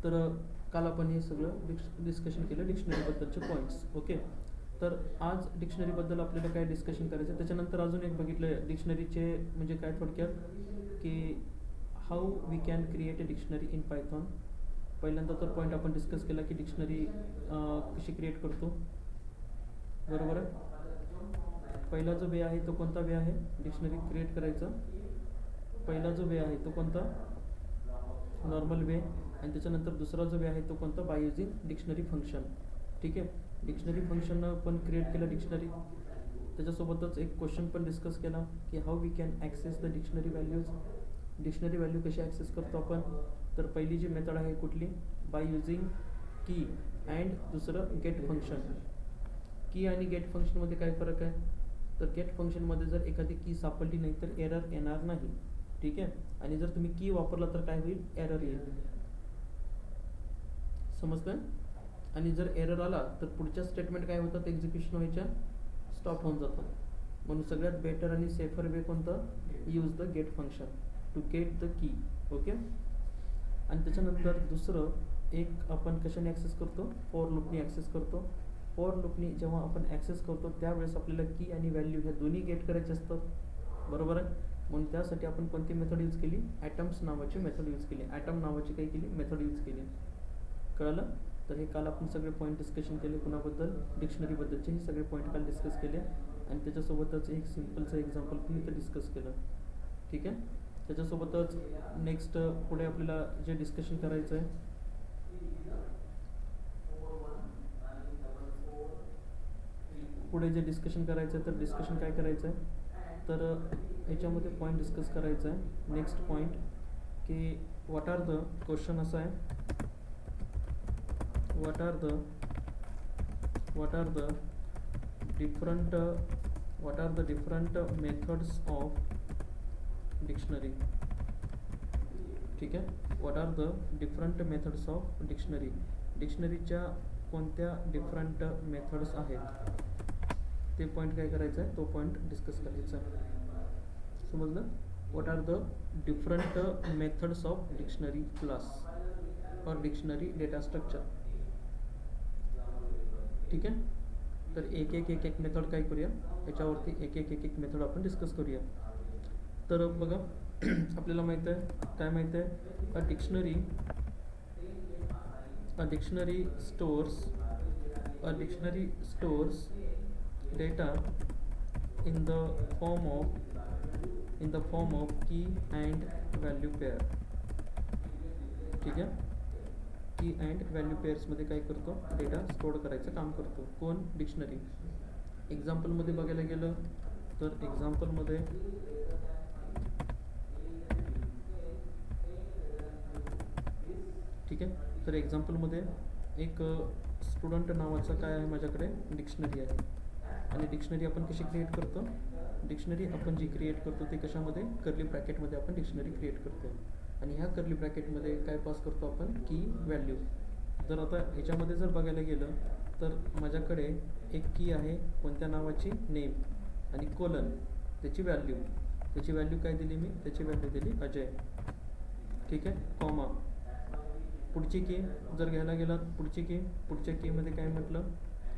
तर काल आपण हे सगळं डिस्कशन केलं डिक्शनरीबद्दलचे पॉईंट्स. ओके, तर आज डिक्शनरीबद्दल आपल्याला काय डिस्कशन करायचं. त्याच्यानंतर अजून एक बघितलं डिक्शनरीचे म्हणजे काय थोडक्यात की how we can create a dictionary in Python. पहिल्यांदा तर पॉईंट आपण डिस्कस केला की डिक्शनरी कशी क्रिएट करतो. बरोबर आहे. पहिला जो वे आहे तो कोणता वे आहे डिक्शनरी क्रिएट करायचा. पहिला जो वे आहे तो कोणता, नॉर्मल वे. आणि त्याच्यानंतर दुसरा जो वे आहे तो कोणता, बाय युजिंग डिक्शनरी फंक्शन. ठीक आहे, डिक्शनरी फंक्शननं पण क्रिएट केलं डिक्शनरी. त्याच्यासोबतच एक क्वेश्चन पण डिस्कस केला की how we can access the dictionary values. Dictionary value कशी ॲक्सेस करतो आपण. तर पहिली जी मेथड आहे कुठली, बाय युजिंग की अँड दुसरं गेट फंक्शन. की आणि गेट फंक्शनमध्ये काय फरक आहे, तर गेट फंक्शनमध्ये जर एखादी की सापडली नाही तर एरर येणार नाही. ठीक आहे, आणि जर तुम्ही की वापरला तर काय होईल, एरर येईल. समजतं. आणि जर एरर आला तर पुढच्या स्टेटमेंट काय होतात, एक्झिक्युशन व्हायच्या स्टॉप होऊन जातात. म्हणून सगळ्यात बेटर आणि सेफर वे कोणतं, use the get function to get the key. Okay, आणि त्याच्यानंतर दुसरं एक आपण कशाने ॲक्सेस करतो, फॉर लूपनी ॲक्सेस करतो. फॉर लूपनी जेव्हा आपण ॲक्सेस करतो त्यावेळेस आपल्याला की आणि व्हॅल्यू ह्या दोन्ही गेट करायचे असतात. बरोबर आहे. म्हणून त्यासाठी आपण कोणती मेथड यूज केली, ॲटम्स नावाची मेथड यूज केली. ॲटम नावाची काय केली, मेथड यूज केली. कळलं. तर हे काल आपण सगळे पॉईंट डिस्कशन केले. कुणाबद्दल, डिक्शनरीबद्दलचे हे सगळे पॉईंट काल डिस्कस केले. आणि त्याच्यासोबतच एक सिम्पलचं एक्झाम्पल पण इथं डिस्कस केलं. ठीक आहे, त्याच्यासोबतच नेक्स्ट पुढे आपल्याला जे डिस्कशन करायचं आहे, पुढे जे डिस्कशन करायचं आहे तर डिस्कशन काय करायचं आहे, तर याच्यामध्ये पॉईंट डिस्कस करायचं आहे. नेक्स्ट पॉईंट की व्हॉट आर द, क्वेश्चन असा आहे, what are the different methods of dictionary. ठीक आहे, what are the different methods of dictionary. डिक्शनरीच्या कोणत्या डिफरंट मेथड्स आहेत ते पॉईंट काय करायचं आहे, तो पॉईंट डिस्कस करायचा आहे. समजलं. What are the different methods of dictionary class और डिक्शनरी डेटा स्ट्रक्चर. ठीक आहे, तर एक एक मेथड काय करूया, याच्यावरती एक मेथड आपण डिस्कस करूया. तर बघा आपल्याला माहीत आहे, काय माहीत आहे, a dictionary stores data in the form of key and value pair. ठीक आहे, की अँड व्हॅल्यू पेअर्समध्ये काय करतो, डेटा स्टोअर करायचं काम करतो. कोण, डिक्शनरी. एक्झाम्पलमध्ये बघायला गेलं तर एक्झाम्पलमध्ये ठीक आहे, तर एक्झाम्पलमध्ये एक स्टुडंट नावाचं काय आहे माझ्याकडे डिक्शनरी आहे. आणि डिक्शनरी आपण कशी क्रिएट करतो, डिक्शनरी आपण जी क्रिएट करतो ते कशामध्ये, कर्ली ब्रॅकेटमध्ये आपण डिक्शनरी क्रिएट करतो. आणि ह्या कर्ली ब्रॅकेटमध्ये काय पास करतो आपण, की व्हॅल्यू. जर आता याच्यामध्ये जर बघायला गेलं तर माझ्याकडे एक की आहे, कोणत्या नावाची, नेम, आणि कोलन त्याची व्हॅल्यू. त्याची व्हॅल्यू काय दिली मी, त्याची व्हॅल्यू दिली अजय. ठीक आहे, कॉमा. पुढची की जर घ्यायला गेला, पुढच्या कीमध्ये काय म्हटलं,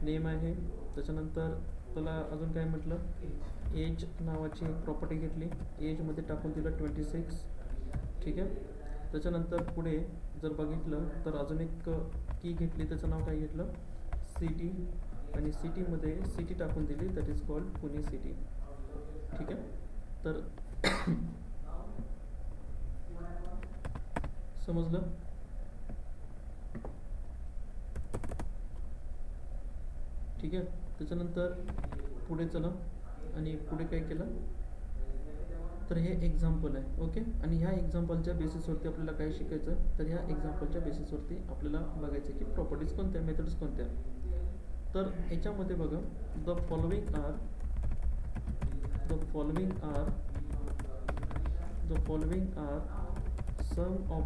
नेम आहे. त्याच्यानंतर त्याला अजून काय म्हटलं, एज नावाची एक प्रॉपर्टी घेतली, एजमध्ये टाकून दिलं 26. ठीक आहे, त्याच्यानंतर पुढे जर बघितलं तर अजून एक की घेतली, त्याचं नाव काय घेतलं, सिटी. आणि सिटीमध्ये सिटी टाकून दिली, that is called Pune city. ठीक आहे, तर समजलं. ठीक आहे, त्याच्यानंतर पुढे चला. आणि पुढे काय केलं, तर हे एक्झाम्पल आहे. ओके, आणि ह्या एक्झाम्पलच्या बेसिसवरती आपल्याला काय शिकायचं, तर ह्या एक्झाम्पलच्या बेसिसवरती आपल्याला बघायचं की प्रॉपर्टीज कोणत्या, मेथड्स कोणत्या. तर याच्यामध्ये बघा, the following are some of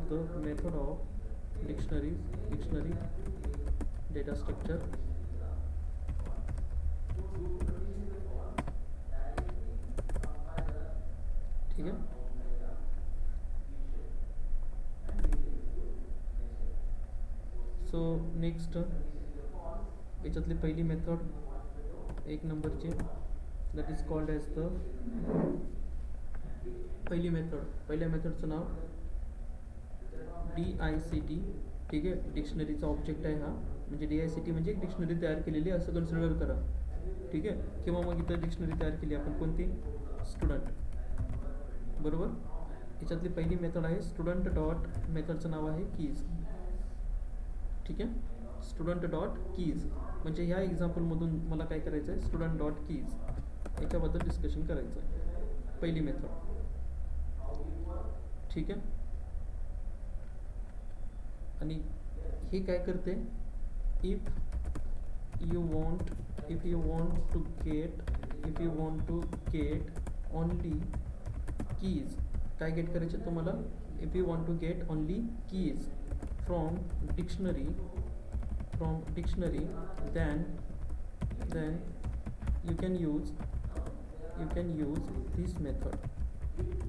the method of dictionary data structure. ठीक आहे. सो नेक्स्ट याच्यातली पहिली मेथड 1 नंबरची that is called as the पहिली मेथड. पहिल्या मेथडचं नाव DICT. ठीक आहे, डिक्शनरीचा ऑब्जेक्ट आहे हा. म्हणजे DICT म्हणजे एक डिक्शनरी तयार केलेली असं कन्सिडर करा. ठीक आहे, किंवा मग इथं डिक्शनरी तयार केली आपण कोणती, स्टुडंट. बरोबर. याच्यातली पहिली मेथड आहे स्टुडंट डॉट, मेथडचं नाव आहे कीज. ठीक आहे, स्टुडंट डॉट कीज. म्हणजे ह्या एक्झाम्पलमधून मला काय करायचं आहे, स्टुडंट डॉट कीज याच्याबद्दल डिस्कशन करायचं आहे. पहिली मेथड. ठीक आहे, आणि हे काय करते, if you want to get only keys. काय गेट करायचे तुम्हाला, if you want to get only keys from dictionary then you can use this method.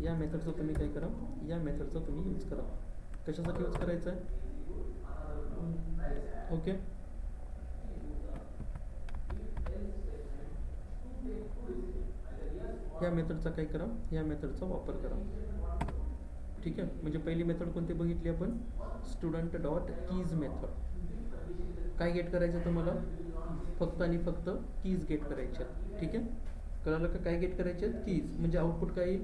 या मेथडचा तुम्ही काय करा, या मेथडचा तुम्ही यूज करा. कशासाठी यूज करायचं आहे, ओके. या मेथडचा काय करा, या मेथडचा वापर करा. ठीक आहे, म्हणजे पहिली मेथड कोणती बघितली आपण, स्टुडंट डॉट कीज मेथड. काय गेट करायचं तुम्हाला, फक्त आणि फक्त कीज गेट करायचे. ठीक आहे, कळालं का, काय गेट करायचे, कीज. म्हणजे आउटपुट काय येईल,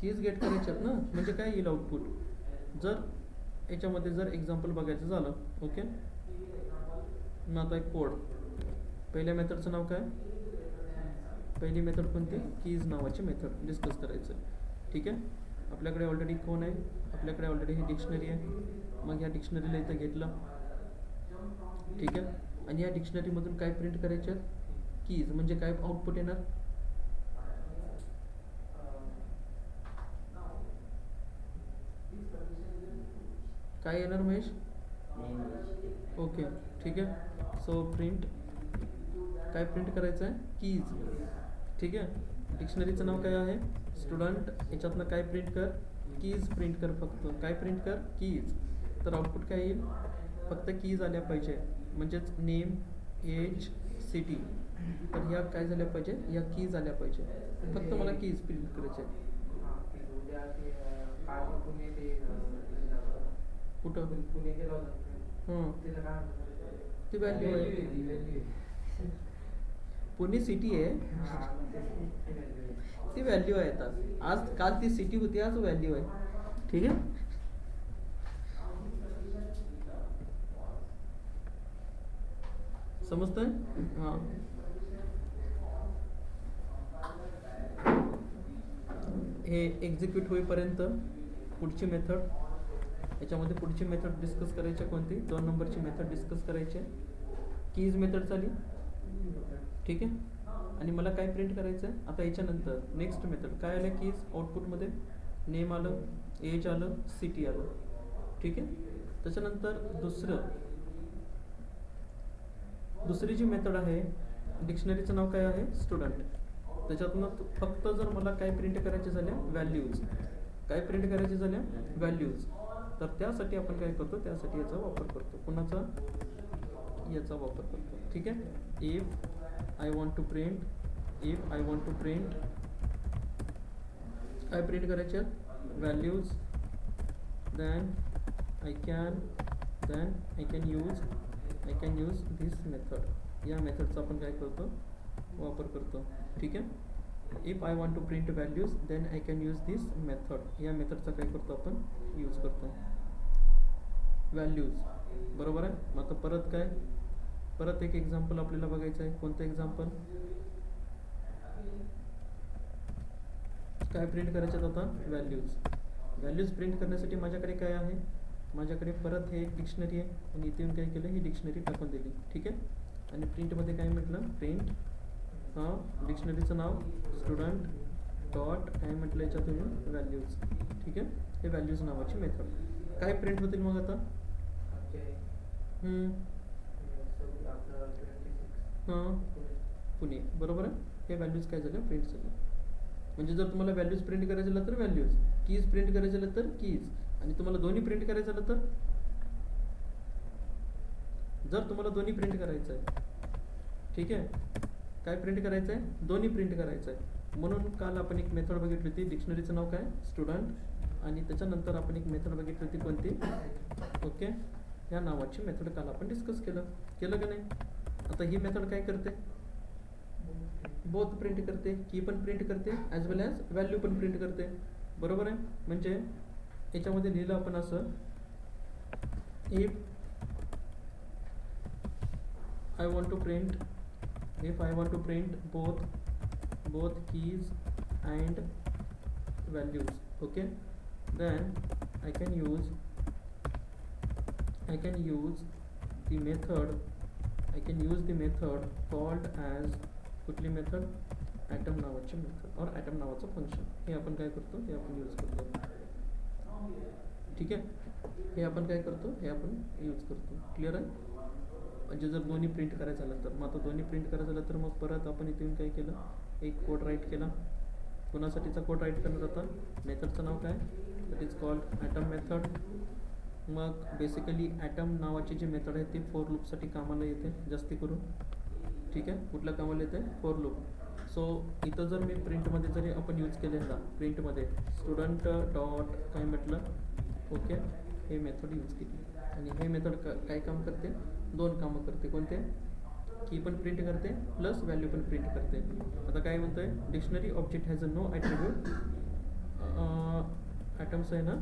कीज गेट करायच्यात ना, म्हणजे काय येईल आउटपुट. जर याच्यामध्ये जर एक्झाम्पल बघायचं झालं, ओके. मग आता एक कोड. पहिल्या मेथडचं नाव काय, पहिली मेथड कोणती, कीज नावाची मेथड डिस्कस करायचं. ठीक आहे, आपल्याकडे ऑलरेडी कोण आहे, आपल्याकडे ऑलरेडी ही डिक्शनरी आहे. मग ह्या डिक्शनरीला इथं घेतलं. ठीक आहे, आणि या डिक्शनरीमधून काय प्रिंट करायचे, कीज. म्हणजे काय आउटपुट येणार, काय येणार महेश, ओके. ठीक आहे, सो प्रिंट, काय प्रिंट करायचं आहे, कीज. ठीक आहे, डिक्शनरीचं नाव काय आहे, स्टुडंट. याच्यातनं काय प्रिंट कर, कीज प्रिंट कर. फक्त काय प्रिंट कर, कीज. तर आउटपुट काय येईल, फक्त कीज आल्या पाहिजे. म्हणजेच नेम, एज, सिटी. तर ह्या काय झाल्या पाहिजे, या कीज आल्या पाहिजे. फक्त मला कीज प्रिंट करायचे. कुठं, ती व्हॅल्यू आहे, पुणे सिटी आहे, ती व्हॅल्यू आहे. आज काल ती सिटी होती, आज व्हॅल्यू आहे. ठीक आहे, समजतंय. हां, हे एक्झिक्यूट होईपर्यंत पुढची मेथड, याच्यामध्ये पुढची मेथड डिस्कस करायची कोणती, 2 नंबरची मेथड डिस्कस करायची. कीज मेथड झाली. ठीक आहे, आणि मला काय प्रिंट करायचं आहे आता याच्यानंतर, नेक्स्ट मेथड काय आलं, कीज. आउटपुटमध्ये नेम आलं, एज आलं, सिटी आलं. ठीक आहे, त्याच्यानंतर दुसरी जी मेथड आहे, डिक्शनरीचं नाव काय आहे, स्टुडंट. त्याच्यातनं फक्त जर मला काय प्रिंट करायचे झाल्या, व्हॅल्यूज. काय प्रिंट करायचे झाल्या, व्हॅल्यूज. तर त्यासाठी आपण काय करतो, त्यासाठी याचा वापर करतो. कुणाचा, याचा वापर करतो. ठीक आहे, if I want to print काय प्रिंट करायचे, values. Then I can use this method. या मेथडचा आपण काय करतो, वापर करतो. ठीक आहे, if I want to print values then I can use this method. या मेथडचा काय करतो आपण, यूज करतो, व्हॅल्यूज. बरोबर आहे. मग आता परत एक एक्झाम्पल आपल्याला बघायचं आहे. कोणतं एक्झाम्पल, काय प्रिंट करायचं आता, व्हॅल्यूज प्रिंट करण्यासाठी माझ्याकडे काय आहे, माझ्याकडे परत हे एक डिक्शनरी आहे, आणि इथे काय केलं, ही डिक्शनरी टाकून दिली. ठीक आहे, आणि प्रिंटमध्ये काय म्हटलं, प्रिंट डिक्शनरीचं नाव स्टुडंट डॉट काय म्हटलं याच्यातून, व्हॅल्यूज. ठीक आहे, हे व्हॅल्यूज नावाची मेथड. काय प्रिंट होतील मग आता, हां पुणे, बरोबर आहे. हे व्हॅल्यूज काय झाल्या प्रिंट झाल्या. म्हणजे जर तुम्हाला व्हॅल्यूज प्रिंट करायचं झालं तर व्हॅल्यूज, कीज प्रिंट करायचं झालं तर कीज, आणि तुम्हाला दोन्ही प्रिंट करायचं झालं तर, जर तुम्हाला दोन्ही प्रिंट करायचं आहे, ठीक आहे, काय प्रिंट करायचं आहे, दोन्ही प्रिंट करायचं आहे. म्हणून काल आपण एक मेथड बघितली होती, डिक्शनरीचं नाव काय, स्टुडंट, आणि त्याच्यानंतर आपण एक मेथड बघितली होती कोणती, ओके, या नावाची मेथड काल आपण डिस्कस केलं का नाही. आता ही मेथड काय करते, बोथ प्रिंट करते, की पण प्रिंट करते ॲज वेल ॲज व्हॅल्यू पण प्रिंट करते, बरोबर आहे. म्हणजे याच्यामध्ये लिहिलं आपण असं, if I want to print both keys and values, okay, then I can use the method called as कुठली मेथड, ॲटम नावाची मेथड और ॲटम नावाचं फंक्शन. हे आपण काय करतो, हे आपण यूज करतो, ठीक आहे. हे आपण काय करतो, हे आपण यूज करतो, क्लिअर आहे. म्हणजे जर दोन्ही प्रिंट करायचं झालं तर, मग आता दोन्ही प्रिंट करायचं झालं तर मग परत आपण इथून काय केलं, एक कोड राईट केला. कोणासाठीचा कोड राईट करणार होता, मेथडचं नाव काय, that is called item method. मग बेसिकली ॲटम नावाची जी मेथड आहे ती फॉर लूपसाठी कामाला येते जास्ती करून, ठीक आहे. कुठल्या कामाला येते, फॉर लूप. सो इथं जर मी प्रिंटमध्ये जरी आपण यूज केले ह्याला, प्रिंटमध्ये स्टुडंट डॉट काय म्हटलं, ओके, हे मेथड यूज केली, आणि हे मेथड काय काम करते, दोन कामं करते. कोणते, की पण प्रिंट करते प्लस व्हॅल्यू पण प्रिंट करते. आता काय म्हणतोय, dictionary object has a no attribute, items आहे ना,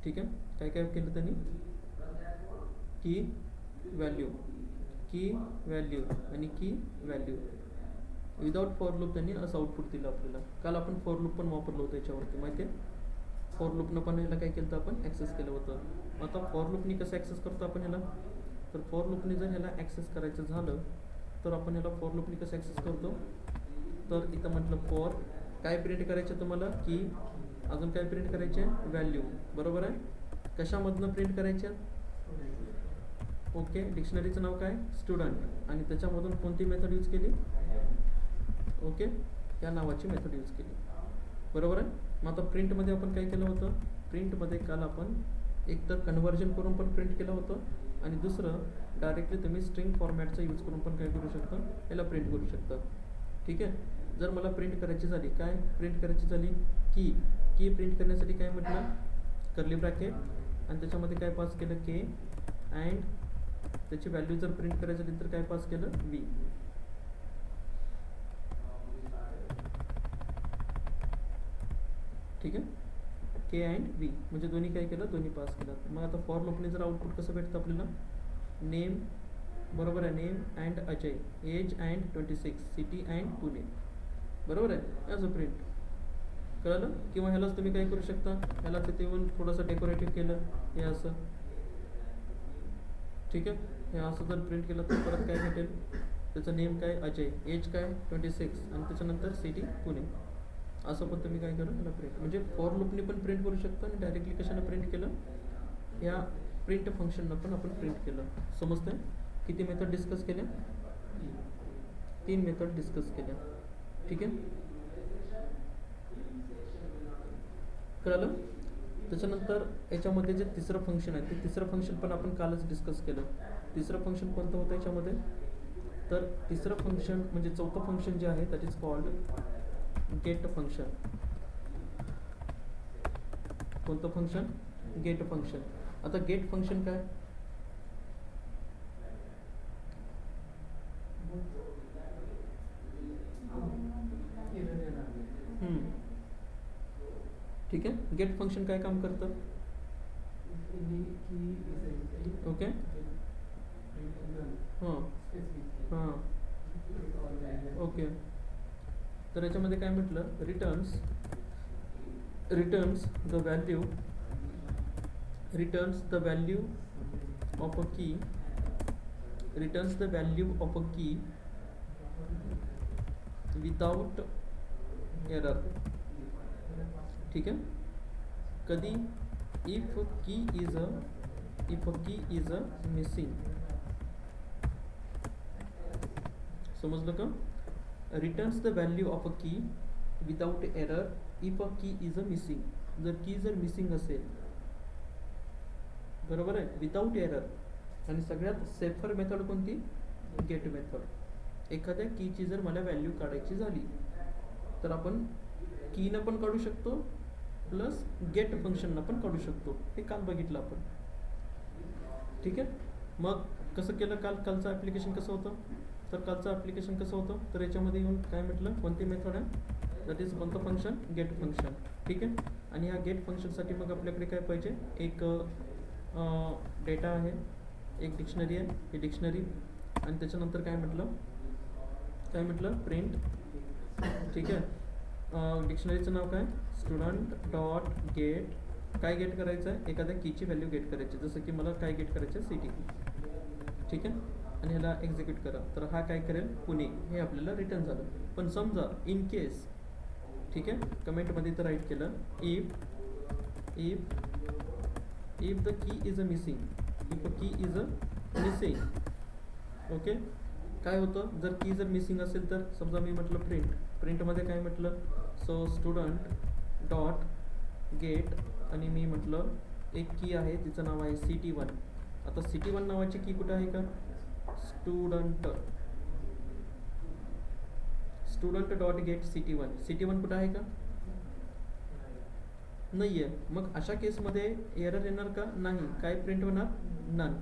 ठीक आहे. काय काय केलं त्यांनी, की व्हॅल्यू आणि की व्हॅल्यू विदाउट फॉर लूप त्यांनी असं आउटपुट दिलं आपल्याला. काल आपण फॉर लूप पण वापरलं होतं याच्यावरती, माहिती आहे. फॉर लूपनं पण याला काय केलं होतं, आपण ॲक्सेस केलं होतं. आता फॉर लूपनी कसं ॲक्सेस करतो आपण याला, तर फॉर लूपनी जर ह्याला ॲक्सेस करायचं झालं तर आपण याला फॉर लूपनी कसं ॲक्सेस करतो, तर इथं म्हटलं फॉर काय प्रिंट करायचं तुम्हाला, की अजून काय प्रिंट करायचे, व्हॅल्यू, बरोबर आहे. कशामधनं प्रिंट करायच्या, ओके, डिक्शनरीचं नाव काय, स्टुडंट, आणि त्याच्यामधून कोणती मेथड यूज केली, ओके, या नावाची मेथड यूज केली, बरोबर आहे. मग आता प्रिंटमध्ये आपण काय केलं होतं, प्रिंटमध्ये काल आपण एक तर कन्व्हर्जन करून पण प्रिंट केलं होतं, आणि दुसरं डायरेक्टली तुम्ही स्ट्रिंग फॉर्मॅटचा यूज करून पण काय करू शकता, याला प्रिंट करू शकता, ठीक आहे. जर मला प्रिंट करायची झाली, काय प्रिंट करायची झाली, की प्रिंट करण्यासाठी काय म्हटलं, कर्ली ब्रॅकेट, आणि त्याच्यामध्ये काय पास केलं, के, अँड त्याची व्हॅल्यू जर प्रिंट करायची झाली तर काय पास केलं, व्ही, ठीक आहे. के अँड व्ही म्हणजे दोन्ही काय केलं, दोन्ही पास केलं. मग आता फॉर लूपने जर आउटपुट कसं भेटतं आपल्याला, नेम, बरोबर आहे, name and Ajay, age and 26, city and Pune, बरोबर आहे, ॲज अ प्रिंट, कळलं. किंवा ह्यालाच तुम्ही काय करू शकता, ह्याला तिथे येऊन थोडंसं डेकोरेटिव्ह केलं, हे असं, ठीक आहे. हे असं जर प्रिंट केलं तर परत काय भेटेल, त्याचं नेम काय, अजय, एज काय 26, आणि त्याच्यानंतर सिटी पुणे, असं पण तुम्ही काय करा, ह्याला प्रिंट, म्हणजे फॉर लूपने पण प्रिंट करू शकता, आणि डायरेक्टली कशानं प्रिंट केलं, या प्रिंट फंक्शननं पण आपण प्रिंट केलं. समजतंय. किती मेथड डिस्कस केल्या, 3 मेथड डिस्कस केल्या, ठीक आहे, कळलं. त्याच्यानंतर याच्यामध्ये जे तिसरं फंक्शन आहे, ते तिसरं फंक्शन पण आपण कालच डिस्कस केलं. तिसरं फंक्शन कोणतं होतं याच्यामध्ये, तर तिसरं फंक्शन म्हणजे चौथं फंक्शन जे आहे that is called get function. कोणतं फंक्शन, गेट फंक्शन. आता गेट फंक्शन काय, ठीक आहे. गेट फंक्शन काय काम करतं, ओके, हां हां ओके. तर याच्यामध्ये काय म्हटलं, returns the value of a की, returns the value of a key without error, ठीक आहे. कधी इफ की इज अ मिसिंग, समजलं का? Returns the value of a की विदाउट एरर इफ अ की इज अ मिसिंग. जर की जर मिसिंग असेल, बरोबर आहे, विदाउट एरर. आणि सगळ्यात सेफर मेथड कोणती? Get method. एखाद्या कीची जर मला व्हॅल्यू काढायची झाली तर आपण कीनं पण काढू शकतो प्लस गेट फंक्शननं पण काढू शकतो. हे काल बघितलं आपण. ठीक आहे. मग कसं केलं कालचं ॲप्लिकेशन कसं होतं? तर कालचं ॲप्लिकेशन कसं होतं? तर याच्यामध्ये येऊन काय म्हटलं, कोणती मेथड आहे? दॅट इज कोणतं फंक्शन? Get function. ठीक आहे. आणि ह्या गेट फंक्शनसाठी मग आपल्याकडे काय पाहिजे? एक डेटा आहे, एक डिक्शनरी आहे, ही डिक्शनरी. आणि त्याच्यानंतर काय म्हटलं प्रिंट. ठीक आहे. डिक्शनरीचं नाव काय? Student dot gate. काय गेट करायचं आहे? एखाद्या कीची व्हॅल्यू गेट करायची. जसं की मला काय गेट करायचं आहे? सिटी. ठीक आहे. आणि ह्याला एक्झिक्यूट करा. तर हा काय करेल? पुणे. हे आपल्याला रिटर्न झालं. पण समजा इन केस, ठीक आहे, कमेंटमध्ये तर राईट केलं, if the key is a missing, okay. काय होतं जर की जर मिसिंग असेल तर? समजा मी म्हटलं प्रिंटमध्ये काय म्हटलं? सो स्टुडंट डॉट गेट आणि मी म्हटलं एक की आहे, तिचं नाव आहे CT1. आता CT1 नावाची की कुठं आहे का? स्टुडंट डॉट गेट CT1 कुठं आहे का? नाही आहे. मग अशा केसमध्ये एरर येणार का? नाही. काय प्रिंट होणार? नन.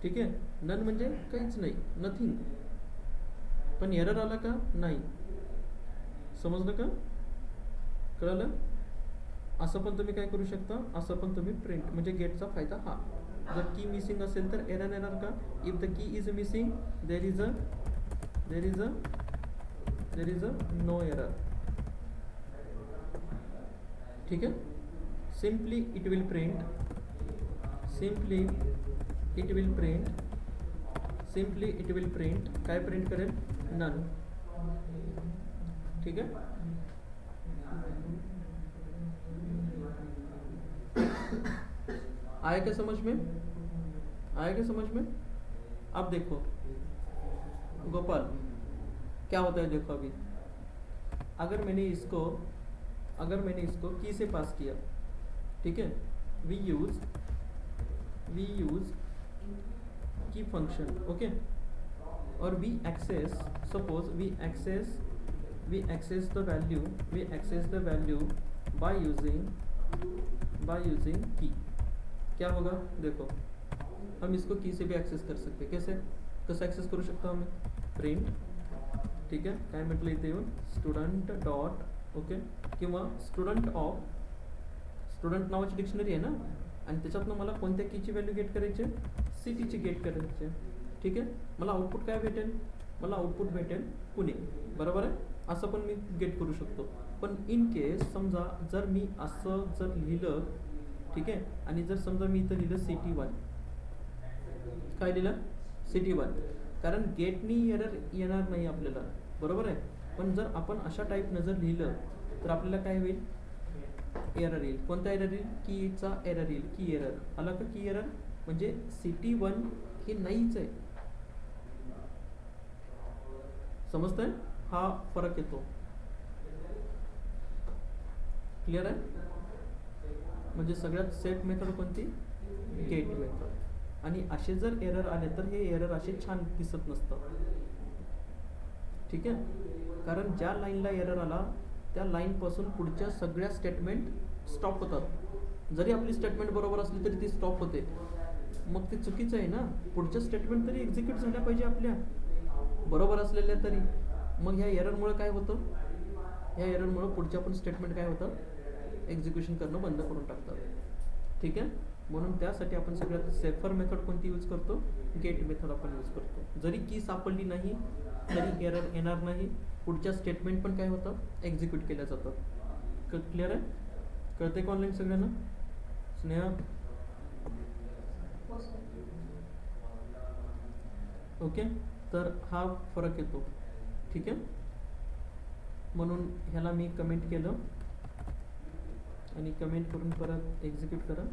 ठीक आहे. नन म्हणजे काहीच नाही, नथिंग. पण एरर आला का? नाही. समजलं का? कळलं? असं पण तुम्ही काय करू शकता, असं पण तुम्ही प्रिंट, म्हणजे गेटचा फायदा हा. जर की मिसिंग असेल तर एरर येणार का? If the key is missing there is a no error. ठीक आहे. सिम्पली इट विल प्रिंट काय प्रिंट करेल? नन. ठीक है. आया क्या समझ में? अब देखो गोपाल, क्या होता है देखो. अभी अगर मैंने इसको की से पास किया, ठीक है, we use key function, okay. और we access, suppose we access the value by using key. क्या होगा? देखो हम इसको की से भी एक्सेस कर सकते. कसं एक्सेस करू शकतो आम्ही? प्रिंट. ठीक आहे. काय म्हटलं इथे येऊन? स्टुडंट डॉट, ओके, किंवा स्टुडंट नावाची डिक्शनरी आहे ना, आणि त्याच्यातनं मला कोणत्या कीची व्हॅल्यू गेट करायची? सिटीची गेट करायची. ठीक आहे. मला आउटपुट काय भेटेल? मला आउटपुट भेटेल पुणे. बरोबर आहे. असं पण मी गेट करू शकतो. पण इन केस समजा जर मी असं जर लिहिलं, ठीक आहे, आणि जर समजा मी इथं लिहिलं CT1, काय लिहिलं? CT1, कारण गेटनी एरर येणार नाही आपल्याला, बरोबर आहे. पण जर आपण अशा टाईपनं जर लिहिलं तर आपल्याला काय होईल? एरर येईल. कोणता एरर येईल? कीचा एरर येईल. की एरर आला का? की एरर म्हणजे CT1 हे नाहीच आहे. समजतंय? हा फरक येतो. क्लिअर आहे? म्हणजे सगळ्यात सेफ मेथड कोणती? Get method. आणि असे जर एरर आले तर हे एरर असे छान दिसत नसतं. ठीक आहे. कारण ज्या लाईनला एरर आला त्या लाईनपासून पुढच्या सगळ्या स्टेटमेंट स्टॉप होतात. जरी आपली स्टेटमेंट बरोबर असली तरी ती स्टॉप होते. मग ते चुकीचं आहे ना. पुढच्या स्टेटमेंट तरी एक्झिक्यूट झाल्या पाहिजे आपल्या, बरोबर असलेल्या तरी. मग ह्या एररमुळे काय होतं? ह्या एररमुळे पुढच्या पण स्टेटमेंट काय होतं? एक्झिक्युशन करणं बंद करून टाकतात. ठीक आहे. म्हणून त्यासाठी आपण सगळ्यात सेफर मेथड कोणती यूज करतो? गेट मेथड आपण यूज करतो. जरी की सापडली नाही तरी एरर येणार नाही. पुढच्या स्टेटमेंट पण काय होतं? एक्झिक्यूट केल्या जातात. क्लिअर आहे? कळते का ऑनलाईन सगळ्यांना? स्नेहा, ओके. तर हा फरक येतो. ठीक आहे. म्हणून ह्याला मी कमेंट केलं आणि कमेंट करून परत एक्झिक्यूट करा.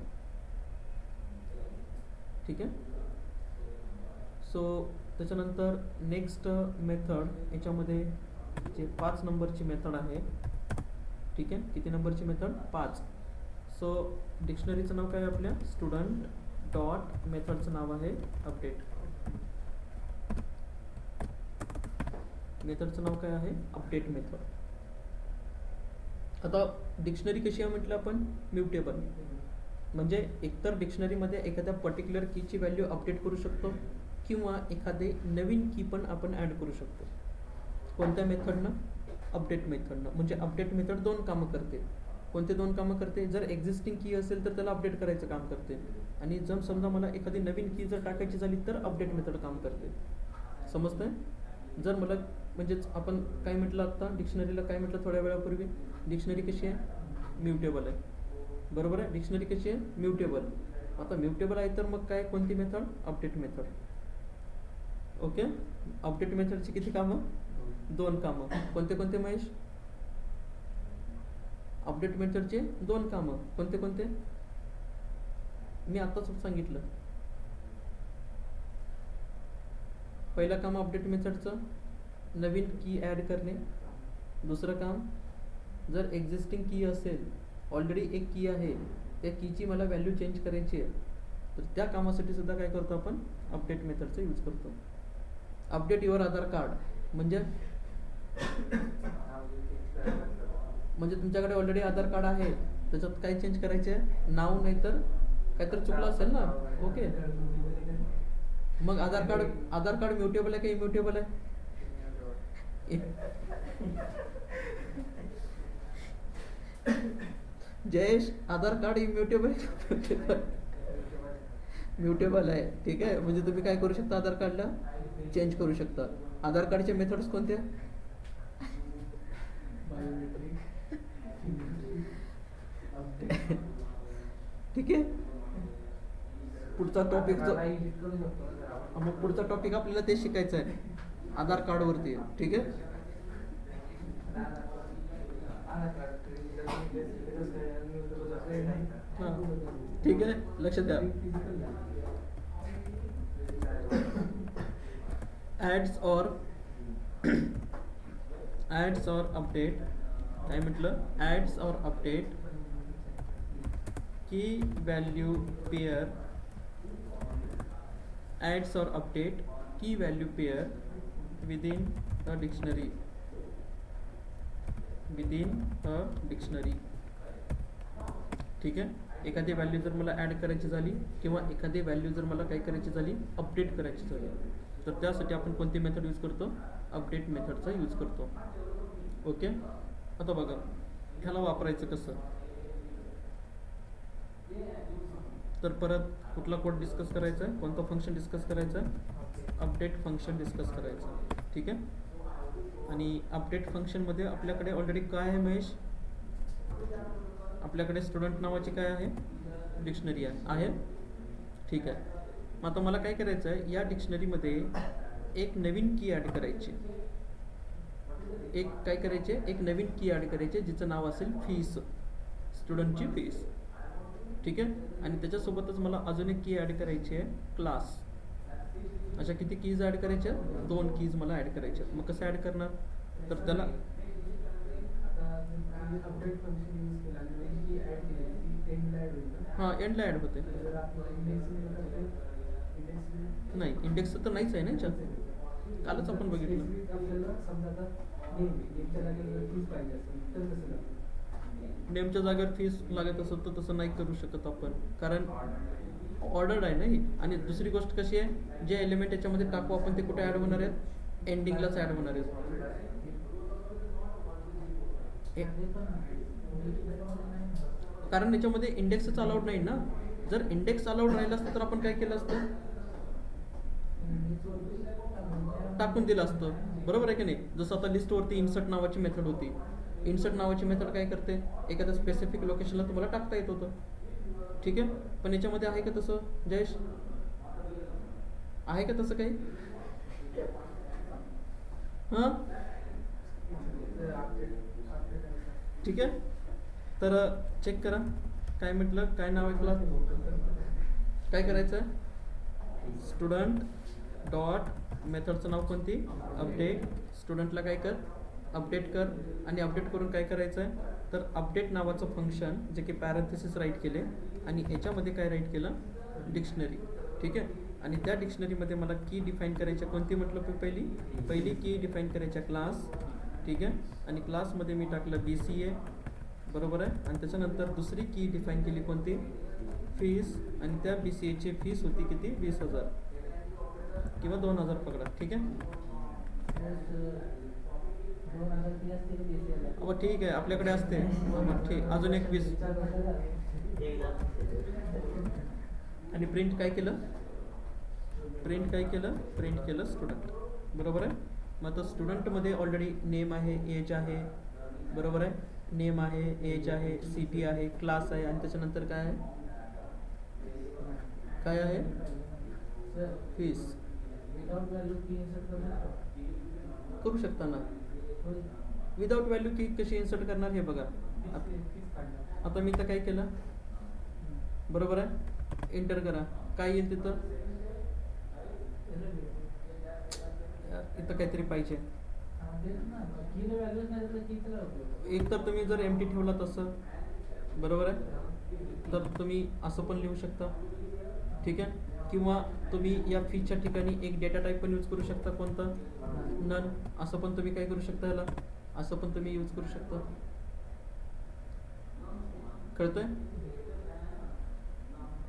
ठीक आहे. सो त्याच्यानंतर नेक्स्ट मेथड याच्यामध्ये जे 5 नंबरची मेथड आहे. ठीक आहे. किती नंबरची मेथड? 5. सो डिक्शनरीचं नाव काय आहे आपल्या? स्टुडंट डॉट मेथडचं नाव आहे अपडेट. मेथडचं नाव काय आहे? Update method. आता डिक्शनरी कशी आहे म्हटलं आपण? म्युटेबल. म्हणजे एकतर डिक्शनरीमध्ये एखाद्या पर्टिक्युलर कीची व्हॅल्यू अपडेट करू शकतो किंवा एखादे नवीन की पण आपण ॲड करू शकतो. कोणत्या मेथडनं? अपडेट मेथडनं. म्हणजे अपडेट मेथड 2 कामं करते. कोणते 2 कामं करते? जर एक्झिस्टिंग की असेल तर त्याला अपडेट करायचं काम करते, आणि जर समजा मला एखादी नवीन की जर टाकायची झाली तर अपडेट मेथड काम करते. समजतंय? जर मला म्हणजेच आपण काय म्हटलं आत्ता डिक्शनरीला, काय म्हटलं थोड्या वेळापूर्वी? डिक्शनरी कशी आहे? म्युटेबल आहे. बरोबर आहे. डिक्शनरी कशी आहे? म्युटेबल. आता म्युटेबल आहे तर मग काय? कोणती method? Update method. Okay. Update मेथडची किती कामं? 2 कामं. कोणते कोणते महेश? अपडेट मेथडचे 2 कामं. कोणते कोणते? मी आत्ताच सांगितलं. पहिलं काम अपडेट मेथडचं नवीन की ॲड करणे. दुसरं काम, जर एक्झिस्टिंग की असेल, ऑलरेडी एक की आहे, त्या कीची मला व्हॅल्यू चेंज करायची आहे, तर त्या कामासाठी सुद्धा काय करतो आपण? अपडेट मेथडचा यूज करतो. अपडेट युअर आधार कार्ड म्हणजे तुमच्याकडे ऑलरेडी आधार कार्ड आहे, त्याच्यात काय चेंज करायचे आहे? नाव नाही तर काहीतरी चुकलं असेल ना. ओके. मग आधार कार्ड म्युटेबल आहे का इम्युटेबल आहे? जयेश, आधार कार्ड इम्युटेबल आहे? म्युटेबल आहे. ठीक आहे. म्हणजे तुम्ही काय करू शकता? आधार कार्डला चेंज करू शकता. आधार कार्डचे मेथड्स कोणते? ठीक आहे. पुढचा टॉपिक मग पुढचा टॉपिक आपल्याला ते शिकायचं आहे आधार कार्डवरती. ठीक आहे. ठीक आहे. लक्ष द्या. ॲड्स और अपडेट. काय म्हटलं? ॲड्स और अपडेट की व्हॅल्यू पेअर. ॲड्स और अपडेट की व्हॅल्यू पेअर विदिन अ डिक्शनरी. ठीक आहे. एखादी व्हॅल्यू जर मला ॲड करायची झाली किंवा एखादी व्हॅल्यू जर मला काय करायची झाली? अपडेट करायची झाली, तर त्यासाठी आपण कोणती मेथड यूज करतो? अपडेट मेथडचा यूज करतो. ओके. आता बघा ह्याला वापरायचं कसं. तर परत कुठला कोड डिस्कस करायचा आहे? कोणतं फंक्शन डिस्कस करायचं आहे? अपडेट फंक्शन डिस्कस करायचं. ठीक आहे. आणि अपडेट फंक्शनमध्ये आपल्याकडे ऑलरेडी काय आहे महेश? आपल्याकडे स्टुडंट नावाची काय आहे? डिक्शनरी आहे. ठीक आहे. मग आता मला काय करायचं आहे? या डिक्शनरीमध्ये एक नवीन की ॲड करायची. एक नवीन की ॲड करायची जिचं नाव असेल फीस. स्टुडंटची फीस. ठीक आहे. आणि त्याच्यासोबतच मला अजून एक की ॲड करायची आहे, क्लास. अशा किती कीज ॲड करायच्या? 2 कीज मला ॲड करायच्या. मग कसं ॲड करणार? तर त्याला हां एंडला ॲड होते. नाही, इंडेक्स तर नाहीच आहे ना याच्यात. कालच आपण बघितलं. नेमच्या जागेवर फीस लागत असेल तर तसं नाही करू शकत आपण, कारण ऑर्डर्ड आहे ना ही. आणि दुसरी गोष्ट कशी आहे? जे एलिमेंट याच्यामध्ये टाकू आपण ते कुठे ॲड होणार आहेत? एंडिंगलाच ॲड होणार आहेत. कारण याच्यामध्ये इंडेक्सच अलाउड नाही ना. जर इंडेक्स अलाउड राहिलं असतं तर आपण काय केलं असतं? टाकून दिलं असतं. बरोबर आहे की नाही? जसं आता लिस्टवरती इन्सर्ट नावाची मेथड होती. इन्सर्ट नावाची मेथड काय करते? एखाद्या स्पेसिफिक लोकेशनला तुम्हाला टाकता येत होतं. ठीक आहे. पण याच्यामध्ये आहे का तसं जयेश? आहे का तसं काही? हां. ठीक आहे. तर चेक करा काय म्हटलं, काय नाव आहे क्लास, काय करायचं आहे, स्टुडंट डॉट मेथडचं नाव कोणती, अपडेट. स्टुडंटला काय कर, अपडेट कर. आणि अपडेट करून काय करायचं आहे, तर अपडेट नावाचं फंक्शन जे की पॅरेंथेसिस राईट केले आणि याच्यामध्ये काय राईट केलं, डिक्शनरी. ठीक आहे. आणि त्या डिक्शनरीमध्ये मला की डिफाईन करायची कोणती म्हटलं, पहिली की डिफाईन करायच्या क्लास. ठीक आहे. आणि क्लासमध्ये मी टाकलं BCA, बरोबर आहे. आणि त्याच्यानंतर दुसरी की डिफाईन केली कोणती, फीस. आणि त्या BCAची फीस होती किती, 20,000 किंवा 2,000 पकडा. ठीक आहे. हो ठीक आहे, आपल्याकडे असते. ठीक, अजून एक 20. आणि प्रिंट काय केलं, प्रिंट केलं स्टुडंट, बरोबर आहे. मग आता स्टुडंटमध्ये ऑलरेडी नेम आहे, एज आहे, बरोबर आहे. नेम आहे, एज आहे, सिटी आहे, क्लास आहे. आणि त्याच्यानंतर काय आहे फीस. करू शकता ना, विदाउट व्हॅल्यू की कशी इन्सर्ट करणार हे बघा. आता मी तर काय केलं, बरोबर आहे. एंटर करा, काय येईल तिथं, इथं काहीतरी पाहिजे. एक तर तुम्ही जर एम्प्टी ठेवला तसं, बरोबर आहे, तर तुम्ही असं पण लिहू शकता. ठीक आहे. किंवा तुम्ही या फीच्या ठिकाणी एक डेटा टाईप पण यूज करू शकता, कोणतं, नन. असं पण तुम्ही काय करू शकता, याला असं पण तुम्ही यूज करू शकता. कळतंय.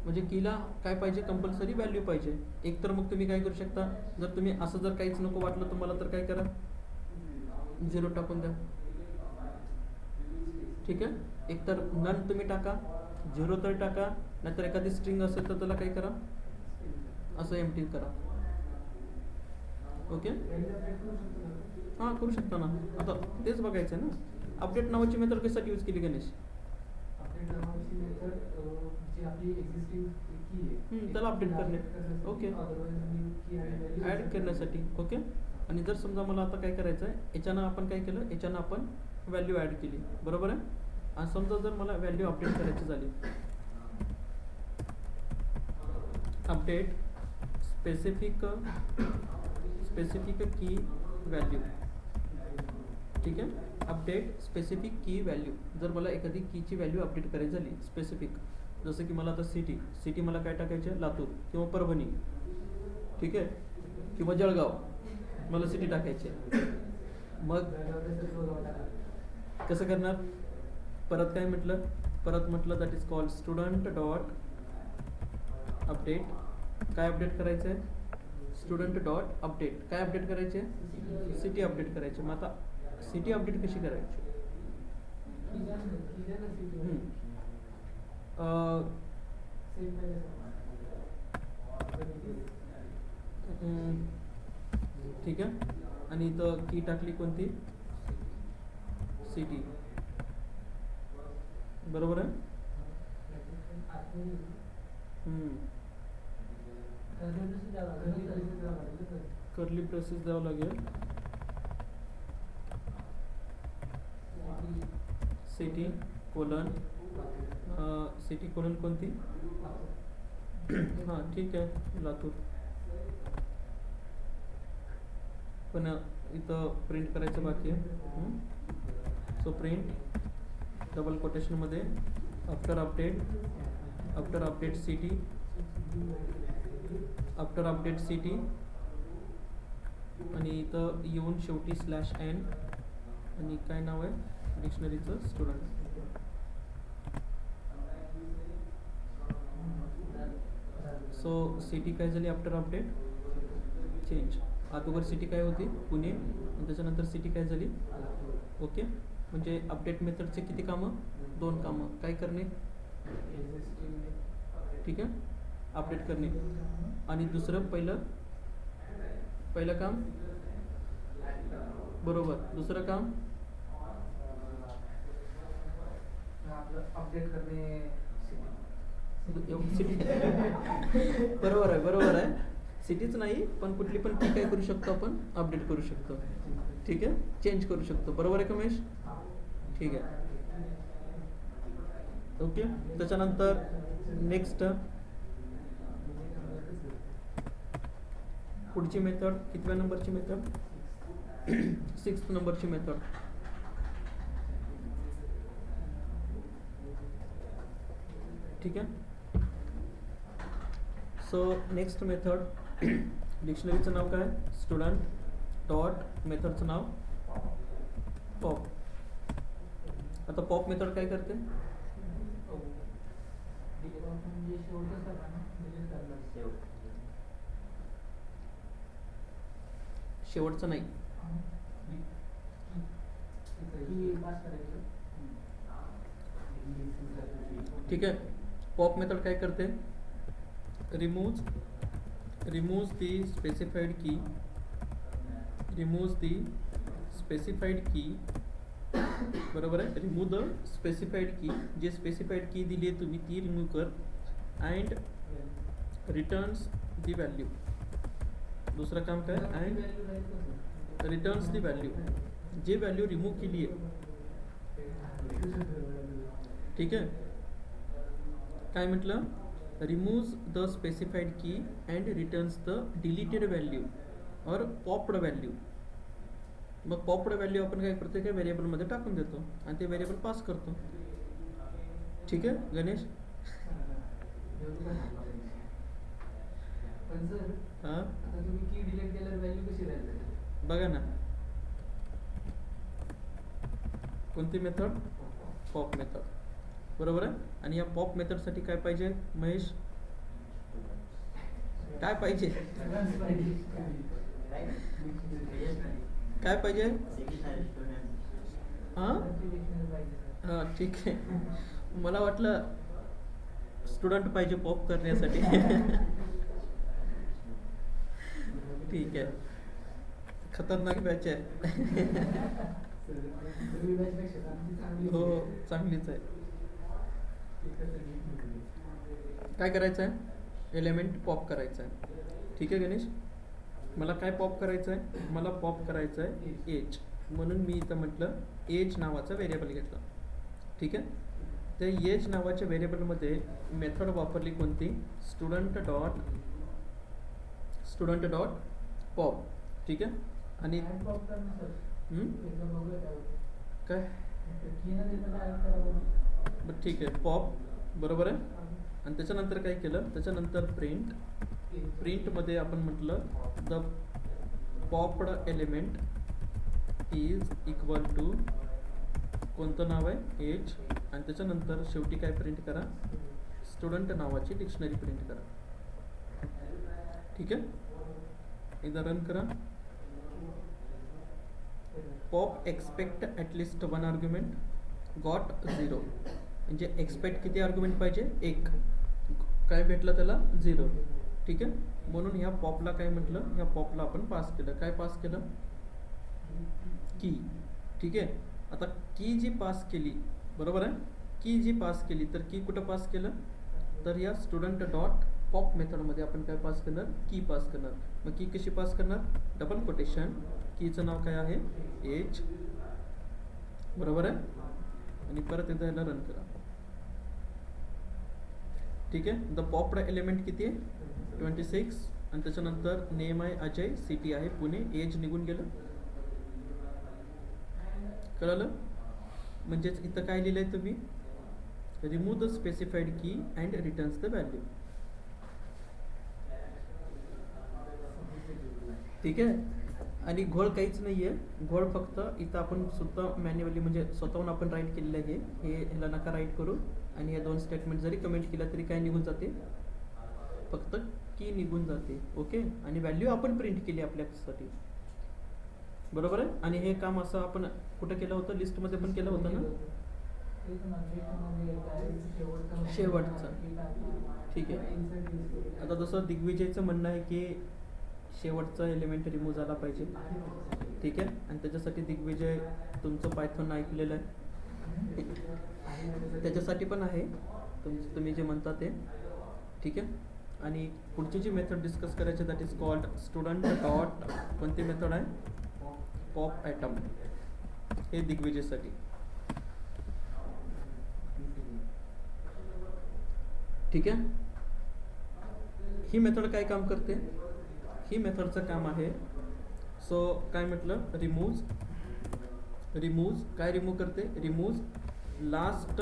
म्हणजे कीला काय पाहिजे, कंपल्सरी व्हॅल्यू पाहिजे. एक तर मग तुम्ही काय करू शकता, जर तुम्ही असं जर काहीच नको वाटलं तुम्हाला तर काय करा, 0 टाकून द्या. ठीक आहे. एक तर नन तुम्ही टाका, 0 तर टाका, नाहीतर एखादी स्ट्रिंग असेल तर त्याला काय करा, असं एम्प्टी करा. ओके. हां करू शकता ना. आता तेच बघायचं आहे ना, अपडेट नावाची मेथड कशासाठी यूज केली गणेश, त्याला अपडेट करणे. ओके, ॲड करण्यासाठी. ओके. आणि जर समजा मला आता काय करायचं आहे, याच्यानं आपण काय केलं, याच्यानं आपण व्हॅल्यू ॲड केली, बरोबर आहे. आणि समजा जर मला व्हॅल्यू अपडेट करायची झाली, अपडेट स्पेसिफिक की व्हॅल्यू. ठीक आहे. अपडेट स्पेसिफिक की व्हॅल्यू. जर मला एखादी कीची व्हॅल्यू अपडेट करायची झाली स्पेसिफिक, जसं की मला आता सिटी मला काय टाकायची आहे, लातूर किंवा परभणी. ठीक आहे. किंवा जळगाव, मला सिटी टाकायची आहे. मग कसं करणार, परत काय म्हटलं, that is called student dot update. काय अपडेट करायचं आहे, स्टुडंट डॉट अपडेट. काय अपडेट करायचे, सिटी अपडेट करायचे. मग आता सिटी अपडेट कशी करायची, ठीक आहे. आणि इथं की टाकली कोणती, सिटी, बरोबर आहे. कर्ली ब्रेसेस द्यावं लागेल. सिटी कोलन कोणती, हां ठीक आहे, लातूर. पण इथं प्रिंट करायचं बाकी आहे. सो प्रिंट डबल कोटेशनमध्ये आफ्टर अपडेट सिटी, आणि इथं येऊन शेवटी /n. आणि काय नाव आहे डिक्शनरीचं, स्टुडंट. सो सिटी काय झाली आफ्टर अपडेट, चेंज. अगोदर सिटी काय होती, पुणे. आणि त्याच्यानंतर सिटी काय झाली, ओके. म्हणजे अपडेट मेथडचे किती कामं, 2 कामं. काय करणे, ठीक आहे, अपडेट करणे. आणि दुसरं पहिलं काम, बरोबर. दुसरं काम अपडेट करणे, सिटी. बरोबर आहे. सिटीच नाही पण कुठली पण की काय करू शकतो आपण, अपडेट करू शकतो. ठीक आहे, चेंज करू शकतो. बरोबर आहे कमेश, ठीक आहे. ओके. त्याच्यानंतर नेक्स्ट पुढची मेथड कितव्या नंबरची मेथड 6th नंबरची मेथड. ठीक आहे. सो नेक्स्ट मेथड डिक्शनरीचं नाव काय स्टुडंट डॉट मेथडचं नाव पॉप. आता पॉप मेथड काय करते शेवटचं नाही. ठीक आहे. पॉप मेथड काय करते रिमूव्ह दी स्पेसिफाईड की बरोबर आहे. रिमूव्ह द स्पेसिफाईड की जे स्पेसिफाईड की दिली आहे तुम्ही ती रिमूव्ह कर अँड रिटर्न्स दी व्हॅल्यू. दुसरं काम काय अँड रिटर्न्स दी व्हॅल्यू जे व्हॅल्यू रिमूव्ह केली आहे. ठीक आहे. काय म्हटलं रिमूव्ह द स्पेसिफाईड की and returns the deleted value और पॉप्ड व्हॅल्यू. मग पॉप्ड व्हॅल्यू आपण काय करतो काय व्हेरिएबलमध्ये टाकून देतो आणि ते व्हेरिएबल पास करतो. ठीक आहे गणेश. हां बघा ना कोणती मेथड पॉप मेथड बरोबर आहे. आणि या पॉप मेथडसाठी काय पाहिजे महेश काय पाहिजे काय पाहिजे हां हां ठीक आहे. मला वाटलं स्टुडंट पाहिजे पॉप करण्यासाठी. ठीक आहे. खतरनाक बॅच आहे. हो चांगलीच आहे. काय करायचं आहे एलिमेंट पॉप करायचं आहे. ठीक आहे गणेश. मला काय पॉप करायचं आहे मला पॉप करायचं आहे एज. म्हणून मी इथं म्हटलं एज नावाचा व्हेरिएबल घेतला. ठीक आहे. त्या एज नावाच्या व्हेरिएबलमध्ये मेथड वापरली कोणती स्टुडंट डॉट पॉप. ठीक आहे. आणि काय बरं ठीक आहे पॉप बरोबर आहे. आणि त्याच्यानंतर काय केलं त्याच्यानंतर प्रिंटमध्ये आपण म्हटलं the popped element is equal to कोणतं नाव आहे एज. आणि त्याच्यानंतर शेवटी काय प्रिंट करा स्टुडंट नावाची डिक्शनरी प्रिंट करा. ठीक आहे. एकदा रन करा. Pop expect at least 1 argument got 0 म्हणजे एक्सपेक्ट किती आर्ग्युमेंट पाहिजे 1. काय भेटलं त्याला 0. ठीक आहे. म्हणून ह्या पॉपला काय म्हटलं ह्या पॉपला आपण पास केलं काय पास केलं की. ठीक आहे. आता की जी पास केली बरोबर आहे की जी पास केली तर की कुठं पास केलं तर या स्टुडंट डॉट पॉप मेथडमध्ये आपण काय पास करणार की पास करणार. मग की कशी पास करणार डबल कोटेशन कीचं नाव काय आहे एज बरोबर आहे. आणि परत एकदा ह्याला रन करा. ठीक आहे. द पॉप्ड एलिमेंट किती आहे 26 आणि त्याच्यानंतर नेम आहे अजय सिटी आहे पुणे एज निघून गेलं. कळलं. म्हणजेच इथं काय लिहिलंय तुम्ही रिमूव्ह द स्पेसिफाईड की अँड रिटर्न्स द व्हॅल्यू. ठीक आहे. आणि घोळ काहीच नाही आहे. घोळ फक्त इथं आपण स्वतः मॅन्युअली म्हणजे स्वतःहून आपण राईट केलेलं आहे. हे ह्याला नका राईट करू. आणि या 2 स्टेटमेंट जरी कमेंट केला तरी काय निघून जाते फक्त की निघून जाते. ओके. आणि व्हॅल्यू आपण प्रिंट केली आपल्यासाठी बरोबर आहे. आणि हे काम असं आपण कुठं केलं होतं लिस्टमध्ये पण केलं होतं ना शेवटचं. ठीक आहे. आता जसं दिग्विजयचं म्हणणं आहे की शेवटचा एलिमेंट रिमूव्ह झाला पाहिजे. ठीक आहे. आणि त्याच्यासाठी दिग्विजय तुमचं पायथॉन ऐकलेलं आहे त्याच्यासाठी पण आहे तुम्ही जे म्हणता ते. ठीक आहे. आणि पुढची जी मेथड डिस्कस करायची that is called student dot कोणती मेथड आहे पॉप ॲटम. हे दिग्विजयसाठी ठीक आहे. ही मेथड काय काम करते, ही मेथडचं काम आहे सो काय म्हटलं, रिमूव्ह काय रिमूव्ह करते, रिमूव्ह लास्ट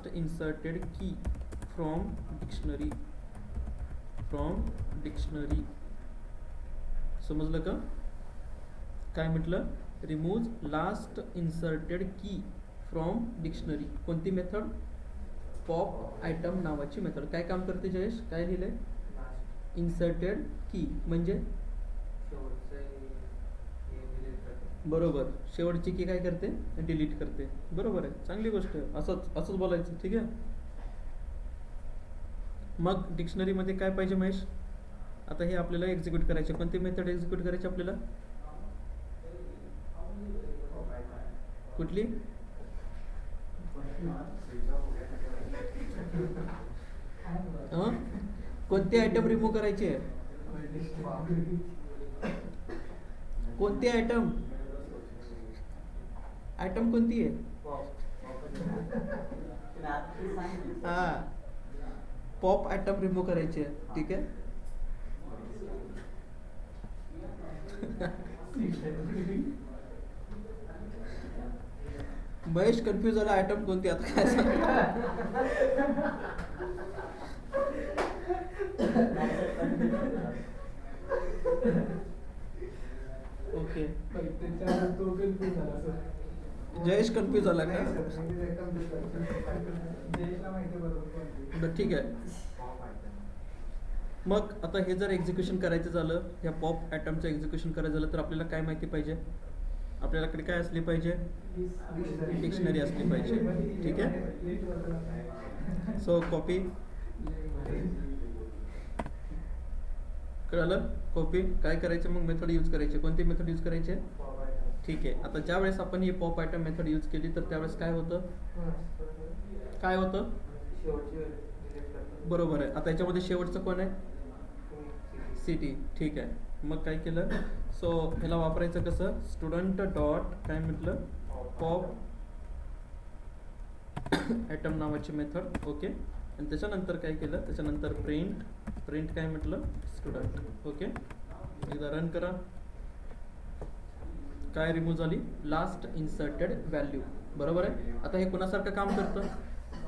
इन्सर्टेड की फ्रॉम डिक्शनरी. समजलं का काय म्हटलं, रिमूव्ह लास्ट इन्सर्टेड की फ्रॉम डिक्शनरी. कोणती मेथड, पॉप आयटम नावाची मेथड. काय काम करते जयेश, काय लिहिलंय, इन्सर्टेड की म्हणजे बरोबर, शेवटची की काय करते, डिलीट करते. बरोबर आहे, चांगली गोष्ट आहे. असंच बोलायचं. ठीक आहे. मग डिक्शनरीमध्ये काय पाहिजे महेश, आता हे आपल्याला एक्झिक्यूट करायचे. कोणती मेथड एक्झिक्यूट करायची आपल्याला, कुठली, कोणती आयटम रिमूव्ह करायची आहे, कोणती आयटम कोणती आहे, हा पॉप आयटम रिमूव्ह करायची आहे. ठीक आहे. महेश कन्फ्यूज झाला, आयटम कोणती आता काय सांग. ओके, जयेश कन्फ्यूज झाला का, ठीक आहे. मग आता हे जर एक्झिक्युशन करायचं झालं, या पॉप आयटमचं एक्झिक्युशन करायचं झालं तर आपल्याला काय माहिती पाहिजे, आपल्याकडे काय असली पाहिजे, डिक्शनरी असली पाहिजे. ठीक आहे. सो कॉपी, कळलं, कॉपी काय करायचं, मग मेथड यूज करायची. कोणती मेथड यूज करायची, ठीक आहे. आता ज्या वेळेस आपण ही पॉप आयटम मेथड यूज केली तर त्यावेळेस काय होतं, बरोबर आहे. आता याच्यामध्ये शेवटचं कोण आहे, सिटी. ठीक आहे. मग काय केलं, सो ह्याला वापरायचं कसं, स्टुडंट डॉट काय म्हटलं, पॉप आयटम नावाची मेथड. ओके. आणि त्याच्यानंतर काय केलं, त्याच्यानंतर प्रिंट काय म्हटलं, स्टुडंट. ओके. एकदा रन करा, काय रिमूव्ह झाली, लास्ट इन्सर्टेड व्हॅल्यू. बरोबर आहे. आता हे कोणासारखं काम करतं,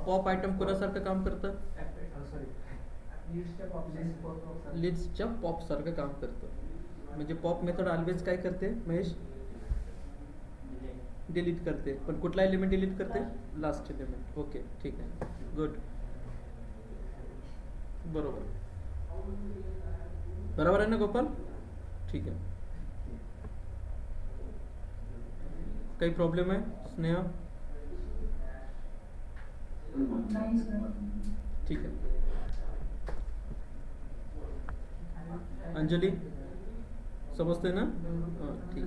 पॉप आयटम कोणासारखं काम करतं, लिस्टच्या पॉप सारखं काम करतं. म्हणजे पॉप मेथड ऑलवेज काय करते महेश, डिलीट करते. पण कुठला एलिमेंट डिलीट करते, लास्ट एलिमेंट. ओके, ठीक आहे, गुड. बरोबर आहे ना गोपाल, ठीक आहे. काही प्रॉब्लेम आहे स्नेहा, ठीक आहे. अंजली समजते ना, ठीक.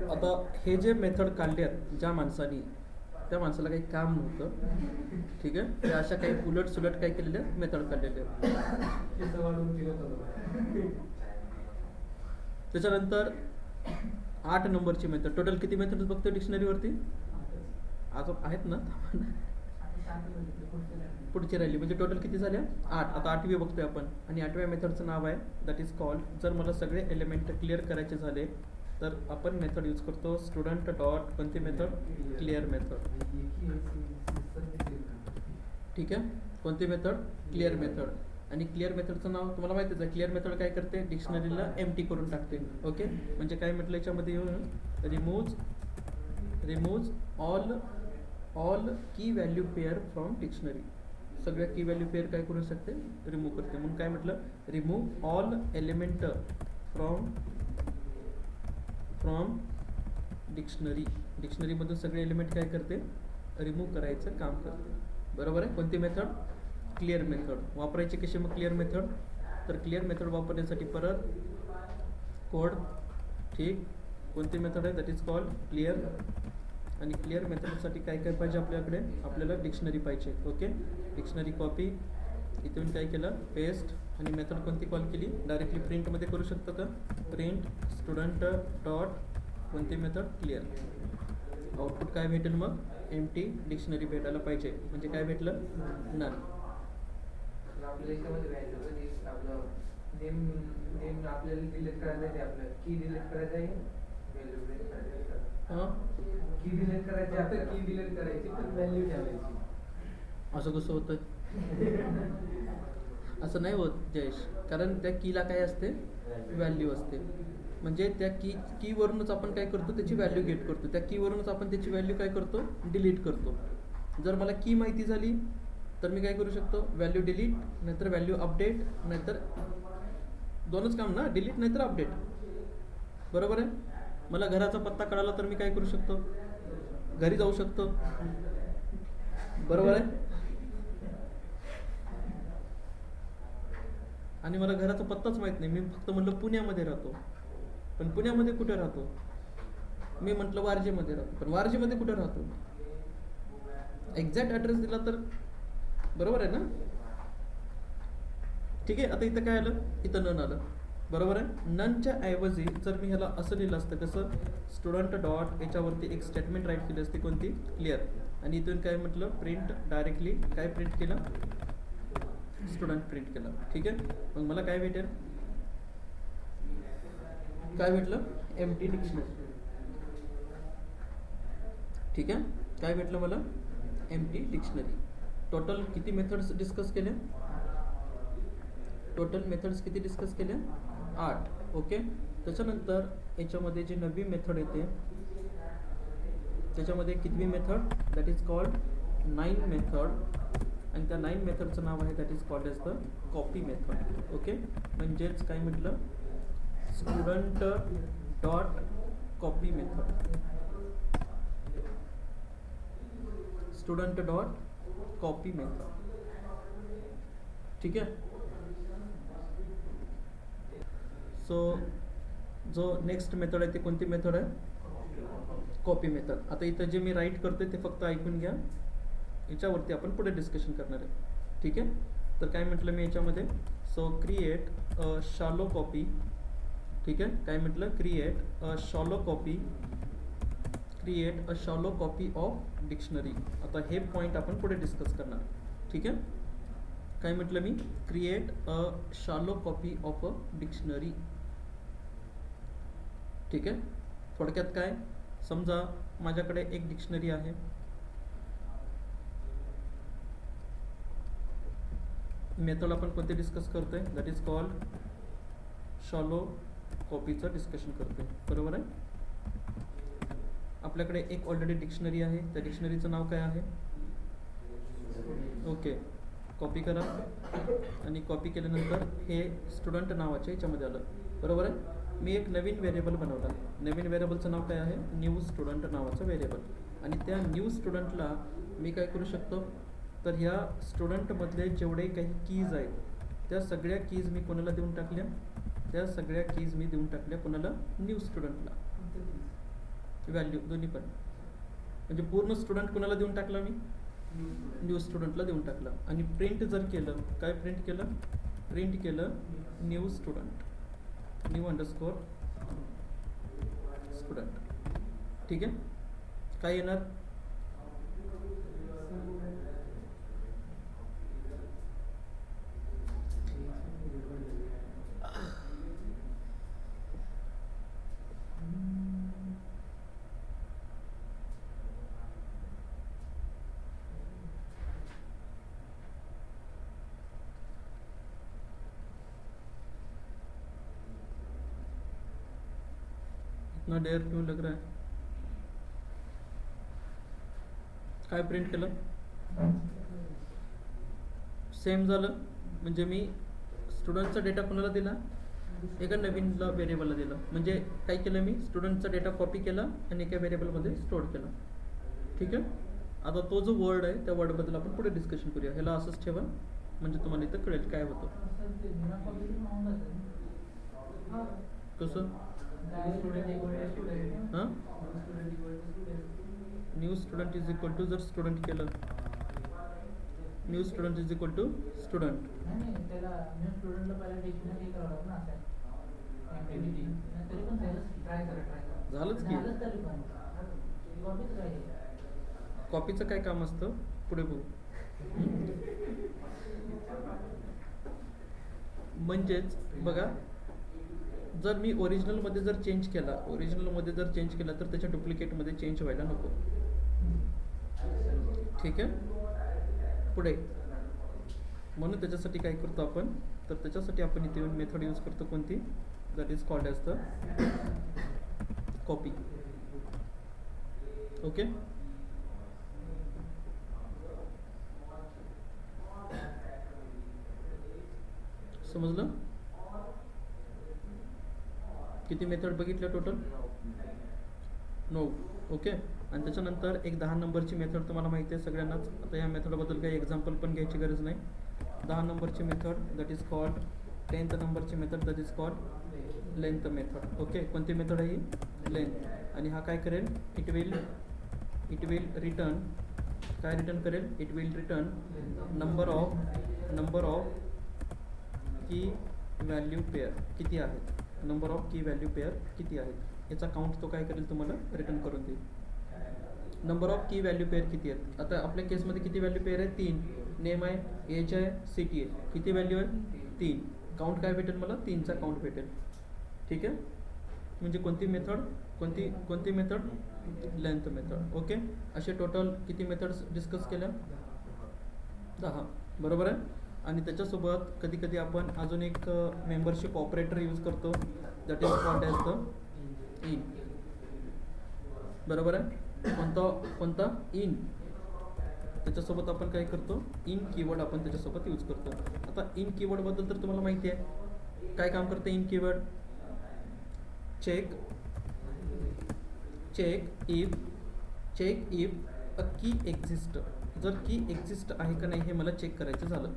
आता हे जे मेथड काढल्यात ज्या माणसाने, त्या माणसाला काही काम नव्हतं. ठीक आहे. ते अशा काही उलट सुलट काय केलेल्या मेथड काढलेल्या. त्याच्यानंतर 8 नंबरची मेथड. टोटल किती मेथड बघतो डिक्शनरीवरती, आता आहेत ना, पुढची राहिली. म्हणजे टोटल किती झाल्या, 8. आता 8वी बघतोय आपण. आणि 8व्या मेथडचं नाव आहे दॅट इज कॉल्ड, जर मला सगळे एलिमेंट क्लिअर करायचे झाले तर आपण मेथड यूज करतो स्टुडंट डॉट कोणती मेथड, क्लिअर मेथड. ठीक आहे. कोणती मेथड, क्लिअर मेथड. आणि क्लिअर मेथडचं नाव तुम्हाला माहितीच आहे. क्लिअर मेथड काय करते, डिक्शनरीला एम्प्टी करून टाकते. ओके. म्हणजे काय म्हटलं याच्यामध्ये, रिमूव्ह ऑल की व्हॅल्यू पेअर फ्रॉम डिक्शनरी. सगळ्या की व्हॅल्यू पेअर काय करू शकते, रिमूव्ह करते. म्हणून काय म्हटलं, remove all element from dictionary. डिक्शनरीमधून सगळे एलिमेंट काय करते, रिमूव्ह करायचं काम करते. बरोबर आहे. कोणती मेथड, क्लिअर मेथड. वापरायची कशी मग क्लिअर मेथड, तर क्लिअर मेथड वापरण्यासाठी परत कोड. ठीक. कोणती मेथड आहे, दॅट इज कॉल्ड क्लिअर. आणि क्लिअर मेथडसाठी काय काय पाहिजे आपल्याकडे, आपल्याला डिक्शनरी पाहिजे. ओके. डिक्शनरी कॉपी, इथून काय केलं, पेस्ट, आणि मेथड कोणती कॉल केली, डायरेक्टली प्रिंटमध्ये करू शकतो का, प्रिंट स्टुडंट डॉट कोणती मेथड, क्लिअर. आउटपुट काय भेटेल मग, एम्प्टी डिक्शनरी भेटायला पाहिजे. म्हणजे काय भेटलं, नन. आपल्या याच्यामध्ये व्हॅल्यू कधी आपलं नेम आपल्याला डिलीट करायचं आहे, आपलं की डिलीट करायचं आहे, व्हॅल्यू डिलीट करायची. हां, की डिलीट करायची, आता की डिलीट करायची पण व्हॅल्यू ठेवायची. असं कसं होतं. असं नाही होत जयेश, कारण त्या कीला काय असते, व्हॅल्यू असते. म्हणजे त्या कीवरूनच आपण काय करतो, त्याची व्हॅल्यू गेट करतो. त्या कीवरूनच आपण त्याची व्हॅल्यू काय करतो, डिलीट करतो. जर मला की माहिती झाली तर मी काय करू शकतो, व्हॅल्यू डिलीट, नाहीतर व्हॅल्यू अपडेट, नाहीतर दोनच काम ना, डिलीट नाहीतर अपडेट. बरोबर आहे. मला घराचा पत्ता कळाला तर मी काय करू शकतो, घरी जाऊ शकतो. बरोबर आहे. आणि मला घराचा पत्ताच माहीत नाही, मी फक्त म्हटलं पुण्यामध्ये राहतो, पण पुण्यामध्ये कुठे राहतो, मी म्हटलं वारजेमध्ये राहतो, पण वारजेमध्ये कुठे राहतो, एक्झॅक्ट ॲड्रेस दिला तर बरोबर आहे ना. ठीक आहे. आता इथं काय आलं, इथं नन आलं. बरोबर आहे. ननच्या ऐवजी जर मी ह्याला असं लिहिलं असतं, कसं, स्टुडंट डॉट, याच्यावरती एक स्टेटमेंट राईट केली असते, कोणती, क्लिअर. आणि इथून काय म्हटलं, प्रिंट, डायरेक्टली काय प्रिंट केलं, स्टुडंट प्रिंट केलं. ठीक आहे. मग मला काय भेटेल, काय भेटलं, एम्प्टी डिक्शनरी. ठीक आहे. काय भेटलं मला, एम्प्टी डिक्शनरी. टोटल किती मेथड्स डिस्कस केल्या, टोटल मेथड्स किती डिस्कस केल्या, 8. ओके. त्याच्यानंतर याच्यामध्ये जी नवी मेथड येते, त्याच्यामध्ये कितवी method, that is called 9 method. आणि त्या 9 मेथडचं नाव आहे, that is called as the copy method. Okay. म्हणजेच काय म्हटलं, student dot copy method, student dot copy method. ठीक आहे. सो जो नेक्स्ट मेथड आहे ते कोणती मेथड आहे, कॉपी मेथड. आता इथं जे मी राईट करतोय ते फक्त ऐकून घ्या, याच्यावरती आपण पुढे डिस्कशन करणार आहे. ठीक आहे. तर काय म्हटलं मी याच्यामध्ये, so create a shallow copy. ठीक आहे. काय म्हटलं, create a shallow copy, create a shallow copy of dictionary. आता हे पॉईंट आपण पुढे डिस्कस करणार. ठीक आहे. काय म्हटलं मी, create a shallow copy of a dictionary. ठीक आहे. थोडक्यात काय, समजा माझ्याकडे एक डिक्शनरी आहे, मेथड आपण कोणते डिस्कस करतोय, दॅट इज कॉल्ड शॅलो कॉपीचं डिस्कशन करतोय. बरोबर आहे. आपल्याकडे एक ऑलरेडी डिक्शनरी आहे, त्या डिक्शनरीचं नाव काय आहे, ओके. कॉपी करा, आणि कॉपी केल्यानंतर हे स्टुडंट नावाच्या याच्यामध्ये आलं. बरोबर आहे. मी एक नवीन व्हेरिएबल बनवला, नवीन व्हेरिएबलचं नाव काय आहे, न्यू स्टुडंट नावाचं व्हेरिएबल. आणि त्या न्यू स्टुडंटला मी काय करू शकतो, तर ह्या स्टुडंटमधले जेवढे काही कीज आहेत, त्या सगळ्या कीज मी कोणाला देऊन टाकल्या, त्या सगळ्या कीज मी देऊन टाकल्या कोणाला, न्यू स्टुडंटला. व्हॅल्यू दोन्ही पण, म्हणजे पूर्ण स्टुडंट कोणाला देऊन टाकला मी, न्यू स्टुडंटला देऊन टाकला. आणि प्रिंट जर केलं, काय प्रिंट केलं, प्रिंट केलं new student, new underscore student. ठीक आहे. काय येणार, इतना देर क्यों लग रहा है, काय प्रिंट केलं, सेम झालं. म्हणजे मी स्टुडंटचा डेटा कोणाला दिला, एका नवीनला व्हेरिएबलला दिला. म्हणजे काय केलं मी, स्टुडंटचा डेटा कॉपी केला आणि एका व्हेरिएबलमध्ये स्टोअर केला. ठीक आहे. आता तो जो वर्ड आहे त्या वर्डबद्दल आपण पुढे डिस्कशन करूया. ह्याला असंच ठेवा, म्हणजे तुम्हाला इथं कळेल काय होतं. कसं, हां, new student is equal to, जर स्टुडंट केलं, new student is equal to student. नाही त्याला न्यू स्टुडंटला पहिला डिक्शनरी करावं लागतं ना असं ऍक्टिव्हिटी तरी पण ट्राय करा झालंच की. झालंच तरी पण कॉपीच राहील. कॉपीचं काय काम असतं पुढे बघू. म्हणजेच बघा, जर मी ओरिजिनलमध्ये जर चेंज केला तर त्याच्या डुप्लिकेटमध्ये चेंज व्हायला नको. ठीक आहे. पुढे म्हणून त्याच्यासाठी काय करतो आपण, तर त्याच्यासाठी आपण इथे येऊन मेथड यूज करतो कोणती, that is called as the copy. Okay. समजलं. किती मेथड बघितल्या टोटल? 9. ओके. आणि त्याच्यानंतर एक 10 नंबरची मेथड तुम्हाला माहिती आहे सगळ्यांनाच. आता या मेथडबद्दल काही एक्झाम्पल पण घ्यायची गरज नाही. 10 नंबरची method that is called 10th नंबरची method that is called length method. Okay. कोणती मेथड आहे ही? लेंथ. आणि हा काय करेल, इट विल रिटर्न, काय रिटर्न करेल, it will return number of की व्हॅल्यू पेअर किती आहेत, नंबर ऑफ की व्हॅल्यू पेअर किती आहेत याचा काउंट तो काय करेल तुम्हाला रिटर्न करून देईल. नंबर ऑफ की व्हॅल्यू पेअर किती आहेत. आता आपल्या केसमध्ये किती व्हॅल्यू पेअर आहे? 3. नेम आहे, एज आहे, सिटी आहे. किती व्हॅल्यू आहे? 3. काउंट काय भेटेल मला? 3चा काउंट भेटेल. ठीक आहे. म्हणजे कोणती मेथड, कोणती मेथड? Length method. ओके. असे टोटल किती मेथड्स डिस्कस केल्या? 10. बरोबर आहे. आणि त्याच्यासोबत कधी कधी आपण अजून एक मेंबरशिप ऑपरेटर यूज करतो that is called as the in. बरोबर आहे. कोणता? इन. त्याच्यासोबत आपण काय करतो, इन कीवर्ड आपण त्याच्यासोबत यूज करतो. आता इन कीवर्डबद्दल तर तुम्हाला माहिती आहे काय काम करते in keyword. Check if a key exist. जर की एक्झिस्ट आहे का नाही हे मला चेक करायचं झालं,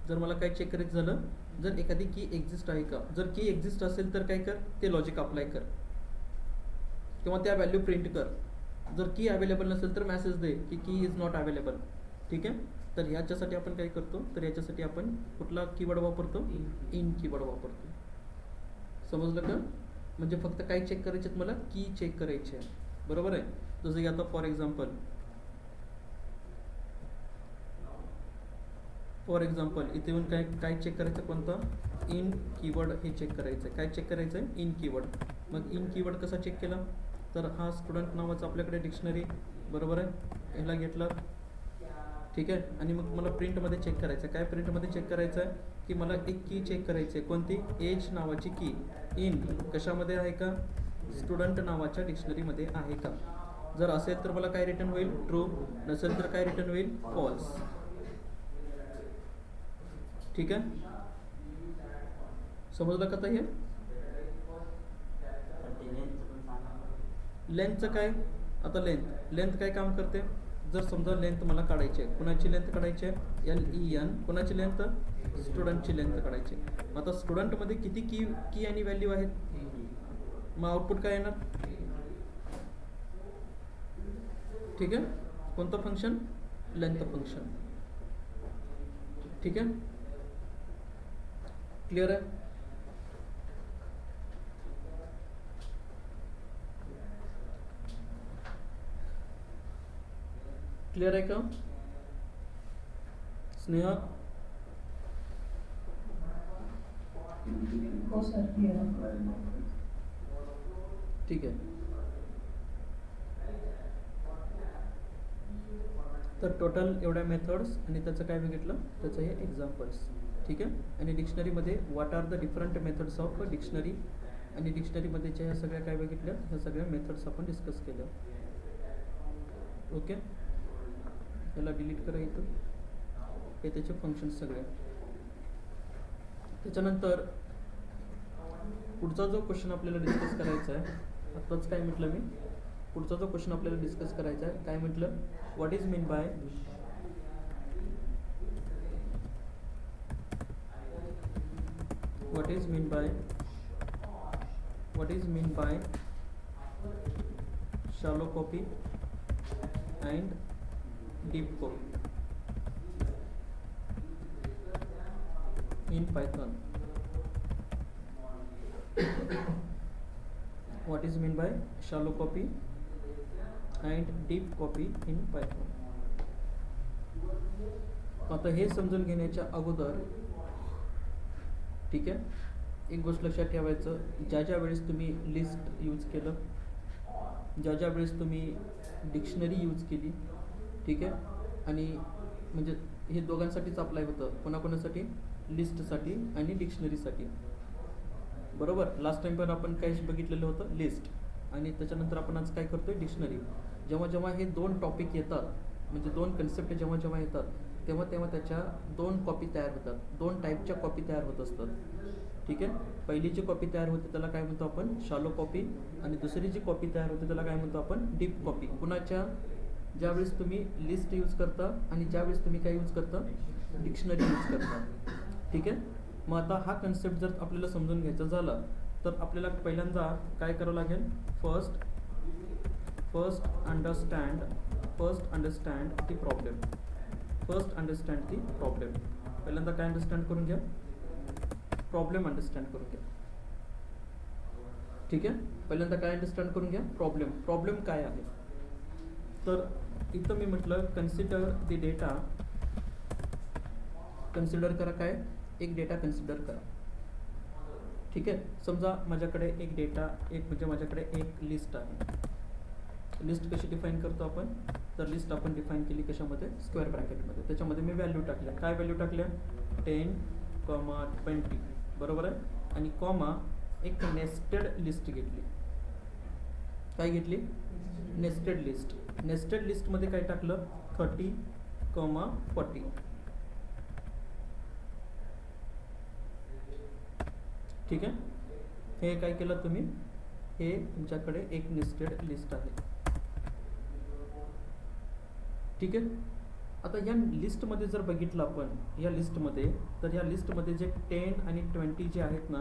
जर मला काय चेक करायचं झालं, जर एखादी की एक्झिस्ट आहे का, जर की एक्झिस्ट असेल तर काय कर, ते लॉजिक अप्लाय कर किंवा त्या व्हॅल्यू प्रिंट कर. जर की अवेलेबल नसेल तर मेसेज दे की इज नॉट अवेलेबल. ठीक आहे. तर ह्याच्यासाठी आपण काय करतो, तर याच्यासाठी आपण कुठला कीवर्ड वापरतो? इन कीवर्ड वापरतो. समजलं का? म्हणजे फक्त काय चेक करायचे आहेत मला? की चेक करायची आहे. बरोबर आहे. जसं की आता फॉर एक्झाम्पल इथे येऊन काय चेक करायचं, कोणतं? इन कीवर्ड हे चेक करायचं आहे. काय चेक करायचं आहे? In keyword. मग इन कीवर्ड कसा चेक केला, तर हा स्टुडंट नावाचा आपल्याकडे डिक्शनरी, बरोबर आहे, ह्याला घेतला. ठीक आहे. आणि मग मला प्रिंटमध्ये चेक करायचं आहे. काय प्रिंटमध्ये चेक करायचं आहे की मला एक की चेक करायची आहे. कोणती? एज नावाची की. इन कशामध्ये आहे का? स्टुडंट नावाच्या डिक्शनरीमध्ये आहे का. जर असेल तर मला काय रिटर्न होईल? ट्रू. नसेल तर काय रिटर्न होईल? फॉल्स. ठीक आहे. समजलं का हे? लेंथचं काय? आता लेंथ काय काम करते, जर समजा लेंथ मला काढायची आहे, कुणाची लेंथ काढायची आहे? LEN. कुणाची लेंथ? स्टुडंटची लेंथ काढायची. आता स्टुडंटमध्ये किती की आणि व्हॅल्यू आहेत, मग आउटपुट काय येणार? ठीक आहे. कोणतं फंक्शन? Length function. ठीक आहे. क्लिअर आहे. क्लिअर आहे का स्नेहा? हो सर, क्लिअर. ठीक आहे. तर टोटल एवढ्या मेथड्स आणि त्याचं काय बघितलं, त्याचं हे एक्झाम्पल्स. ठीक आहे. आणि डिक्शनरीमध्ये what are the different methods of dictionary, आणि डिक्शनरीमध्येच्या ह्या सगळ्या काय बघितल्या, ह्या सगळ्या मेथड्स आपण डिस्कस केल्या. ओके. याला डिलीट करा इथं. हे त्याचे फंक्शन्स सगळे. त्याच्यानंतर पुढचा जो क्वेश्चन आपल्याला डिस्कस करायचा आहे, आत्ताच काय म्हटलं मी, पुढचा जो क्वेश्चन आपल्याला डिस्कस करायचा आहे, काय म्हटलं, what is mean bye shallow copy and deep copy. in Python. What is mean by shallow copy and deep copy in Python? आता हे समजून घेण्याच्या अगोदर ठीक आहे एक गोष्ट लक्षात ठेवायचं, ज्या वेळेस तुम्ही लिस्ट यूज केलं, ज्या वेळेस तुम्ही डिक्शनरी यूज केली, ठीक आहे, आणि म्हणजे हे दोघांसाठीच अप्लाय होतं, कोणाकोणासाठी, लिस्टसाठी आणि डिक्शनरीसाठी. बरोबर. लास्ट टाइम पण आपण काय बघितलेलं होतं, लिस्ट, आणि त्याच्यानंतर आपण आज काय करतोय, डिक्शनरी. जेव्हा जेव्हा हे दोन टॉपिक येतात, म्हणजे दोन कन्सेप्ट जेव्हा जेव्हा येतात, तेव्हा तेव्हा त्याच्या दोन कॉपी तयार होतात, दोन टाईपच्या कॉपी तयार होत असतात. ठीक आहे. पहिली जी कॉपी तयार होते त्याला काय म्हणतो आपण, शॅलो कॉपी, आणि दुसरी जी कॉपी तयार होते त्याला काय म्हणतो आपण, डीप कॉपी. कुणाच्या, ज्यावेळेस तुम्ही लिस्ट यूज करता आणि ज्यावेळेस तुम्ही काय यूज करता, डिक्शनरी यूज करता. ठीक आहे. मग आता हा कन्सेप्ट जर आपल्याला समजून घ्यायचा झाला तर आपल्याला पहिल्यांदा काय करावं लागेल, फर्स्ट अंडरस्टँड दी प्रॉब्लेम. फर्स्ट अंडरस्टँड दी प्रॉब्लेम. पहिल्यांदा काय अंडरस्टँड करून घ्या, प्रॉब्लेम अंडरस्टँड करून घ्या. ठीक आहे. पहिल्यांदा काय अंडरस्टँड करून घ्या, प्रॉब्लेम काय आहे. तर इथं मी म्हटलं कन्सिडर द डेटा, कन्सिडर करा काय, एक डेटा कन्सिडर करा. ठीक आहे. समजा माझ्याकडे एक डेटा, एक म्हणजे माझ्याकडे एक लिस्ट आहे. लिस्ट कशी डिफाईन करतो आपण, तर लिस्ट आपण डिफाईन केली कशामध्ये, स्क्वेअर ब्रॅकेटमध्ये. त्याच्यामध्ये मी व्हॅल्यू टाकल्या, काय व्हॅल्यू टाकल्या, 10, 20, बरोबर आहे, आणि कॉमा एक नेस्टेड लिस्ट घेतली. काय घेतली, नेस्टेड लिस्ट. नेस्टेड लिस्टमध्ये काय टाकलं, 30, 40. ठीक आहे. हे काय केलं तुम्ही, हे तुमच्याकडे एक नेस्टेड लिस्ट आहे. ठीक आहे. आता या लिस्टमध्ये जर बघितलं आपण, या लिस्टमध्ये, तर या लिस्टमध्ये जे 10 आणि 20 जे आहेत ना,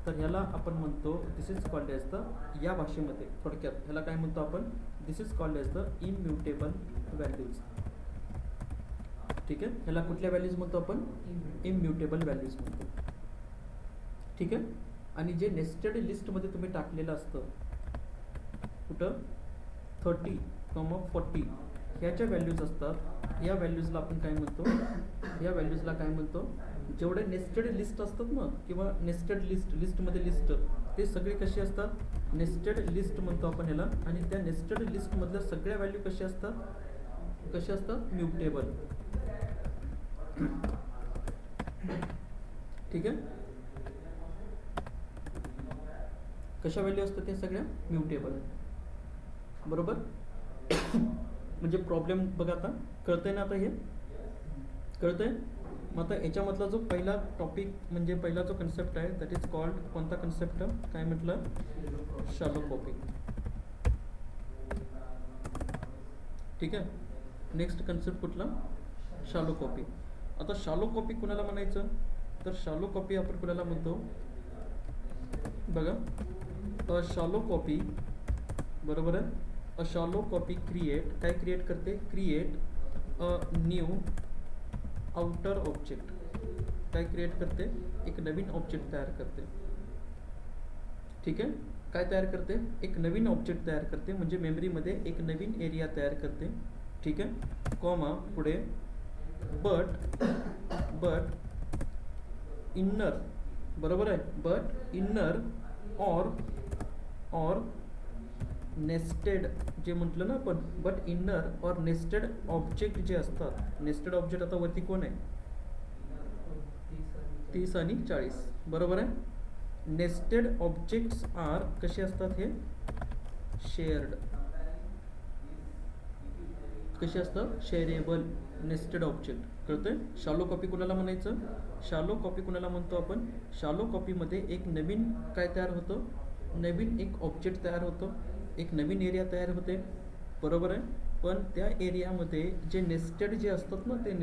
तर ह्याला आपण म्हणतो, this is called as the, या भाषेमध्ये थोडक्यात ह्याला काय म्हणतो आपण, this is called as the immutable values. ठीक आहे. ह्याला कुठल्या व्हॅल्यूज म्हणतो आपण, इम्युटेबल व्हॅल्यूज म्हणतो. ठीक आहे. आणि जे नेस्टेड लिस्टमध्ये तुम्ही टाकलेलं असतं, कुठं, 30, 40 ह्या ज्या व्हॅल्यूज असतात, या व्हॅल्यूजला आपण काय म्हणतो, या व्हॅल्यूजला काय म्हणतो, जेवढे नेस्टेड लिस्ट असतात ना, किंवा नेस्टेड लिस्टमध्ये लिस्ट, ते सगळे कसे असतात, नेस्टेड लिस्ट म्हणतो आपण ह्याला. आणि त्या नेस्टेड लिस्टमधल्या सगळ्या व्हॅल्यू कशा असतात, म्युटेबल. ठीक आहे. कशा व्हॅल्यू असतात त्या सगळ्या, म्युटेबल. बरोबर. म्हणजे प्रॉब्लेम बघा, आता कळतंय ना, आता हे कळतंय. मग आता याच्यामधला जो पहिला टॉपिक, म्हणजे पहिला जो कन्सेप्ट आहे, दॅट इज कॉल्ड, कोणता कन्सेप्ट, काय म्हटलं, शॅलो कॉपी. ठीक आहे. नेक्स्ट कन्सेप्ट कुठला, शॅलो कॉपी. आता शॅलो कॉपी कुणाला म्हणायचं, तर शॅलो कॉपी आपण कुणाला म्हणतो, बघा, अ शॅलो कॉपी, बरोबर आहे, अ शॅलो कॉपी काय क्रिएट करते, create a new outer object. काय क्रिएट करते, एक नवीन ऑब्जेक्ट तयार करते. ठीक आहे. काय तयार करते, एक नवीन ऑब्जेक्ट तयार करते, म्हणजे मेमरीमध्ये एक नवीन एरिया तयार करते. ठीक आहे. कॉमा पुढे, बट इन्नर, बरोबर आहे, बट इन्नर और नेस्टेड, जे म्हटलं ना आपण, बट इन्नर और नेस्टेड ऑब्जेक्ट जे असतात, नेस्टेड ऑब्जेक्ट आता वरती कोण आहे, 30 आणि 40, बरोबर आहे. नेस्टेड ऑब्जेक्ट्स आर कसे असतात, हे शेअर्ड, कसे असतात, शेअरेबल नेस्टेड ऑब्जेक्ट. कळतंय. शॅलो कॉपी कुणाला म्हणायचं, शॅलो कॉपी कुणाला म्हणतो आपण, शॅलो कॉपीमध्ये एक नवीन काय तयार होतं, नवीन एक ऑब्जेक्ट तयार होतं, एक नवीन एरिया तयार होते, बरोबर आहे. पण त्या एरियामध्ये जे नेस्टेड जे असतात ना, ते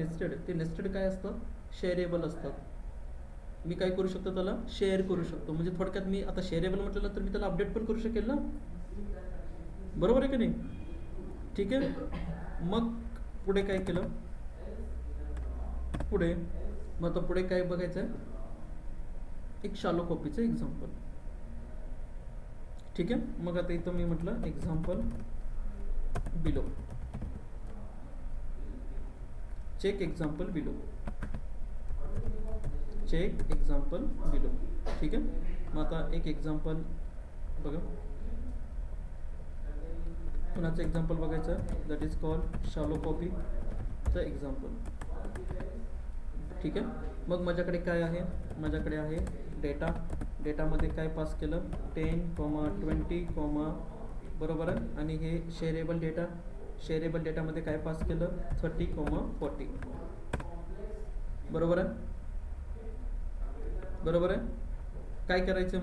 नेस्टेड काय असतात, शेअरेबल असतात. मी काय करू शकतो, त्याला शेअर करू शकतो. म्हणजे थोडक्यात मी आता शेअरेबल म्हटलं तर मी त्याला अपडेट पण करू शकेल ना, बरोबर आहे की नाही. ठीक आहे. मग पुढे काय केलं, मग आता पुढे काय बघायचं आहे, एक शालो कॉपीचं एक्झाम्पल. ठीक आहे. मग आता इथं मी म्हटलं example below, check example below, check example below. ठीक आहे. मग आता एक एक्झाम्पल बघा, कुणाचं एक्झाम्पल बघायचं, दॅट इज कॉल्ड शालो कॉपीचं एक्झाम्पल. ठीक आहे. मग माझ्याकडे काय आहे, माझ्याकडे आहे डेटा. डेटामध्ये काय पास केलं, 10, 20, बरोबर आहे. आणि हे शेअरेबल डेटा, शेअरेबल डेटामध्ये काय पास केलं, 30, 40, बरोबर आहे. बरोबर आहे. काय करायचं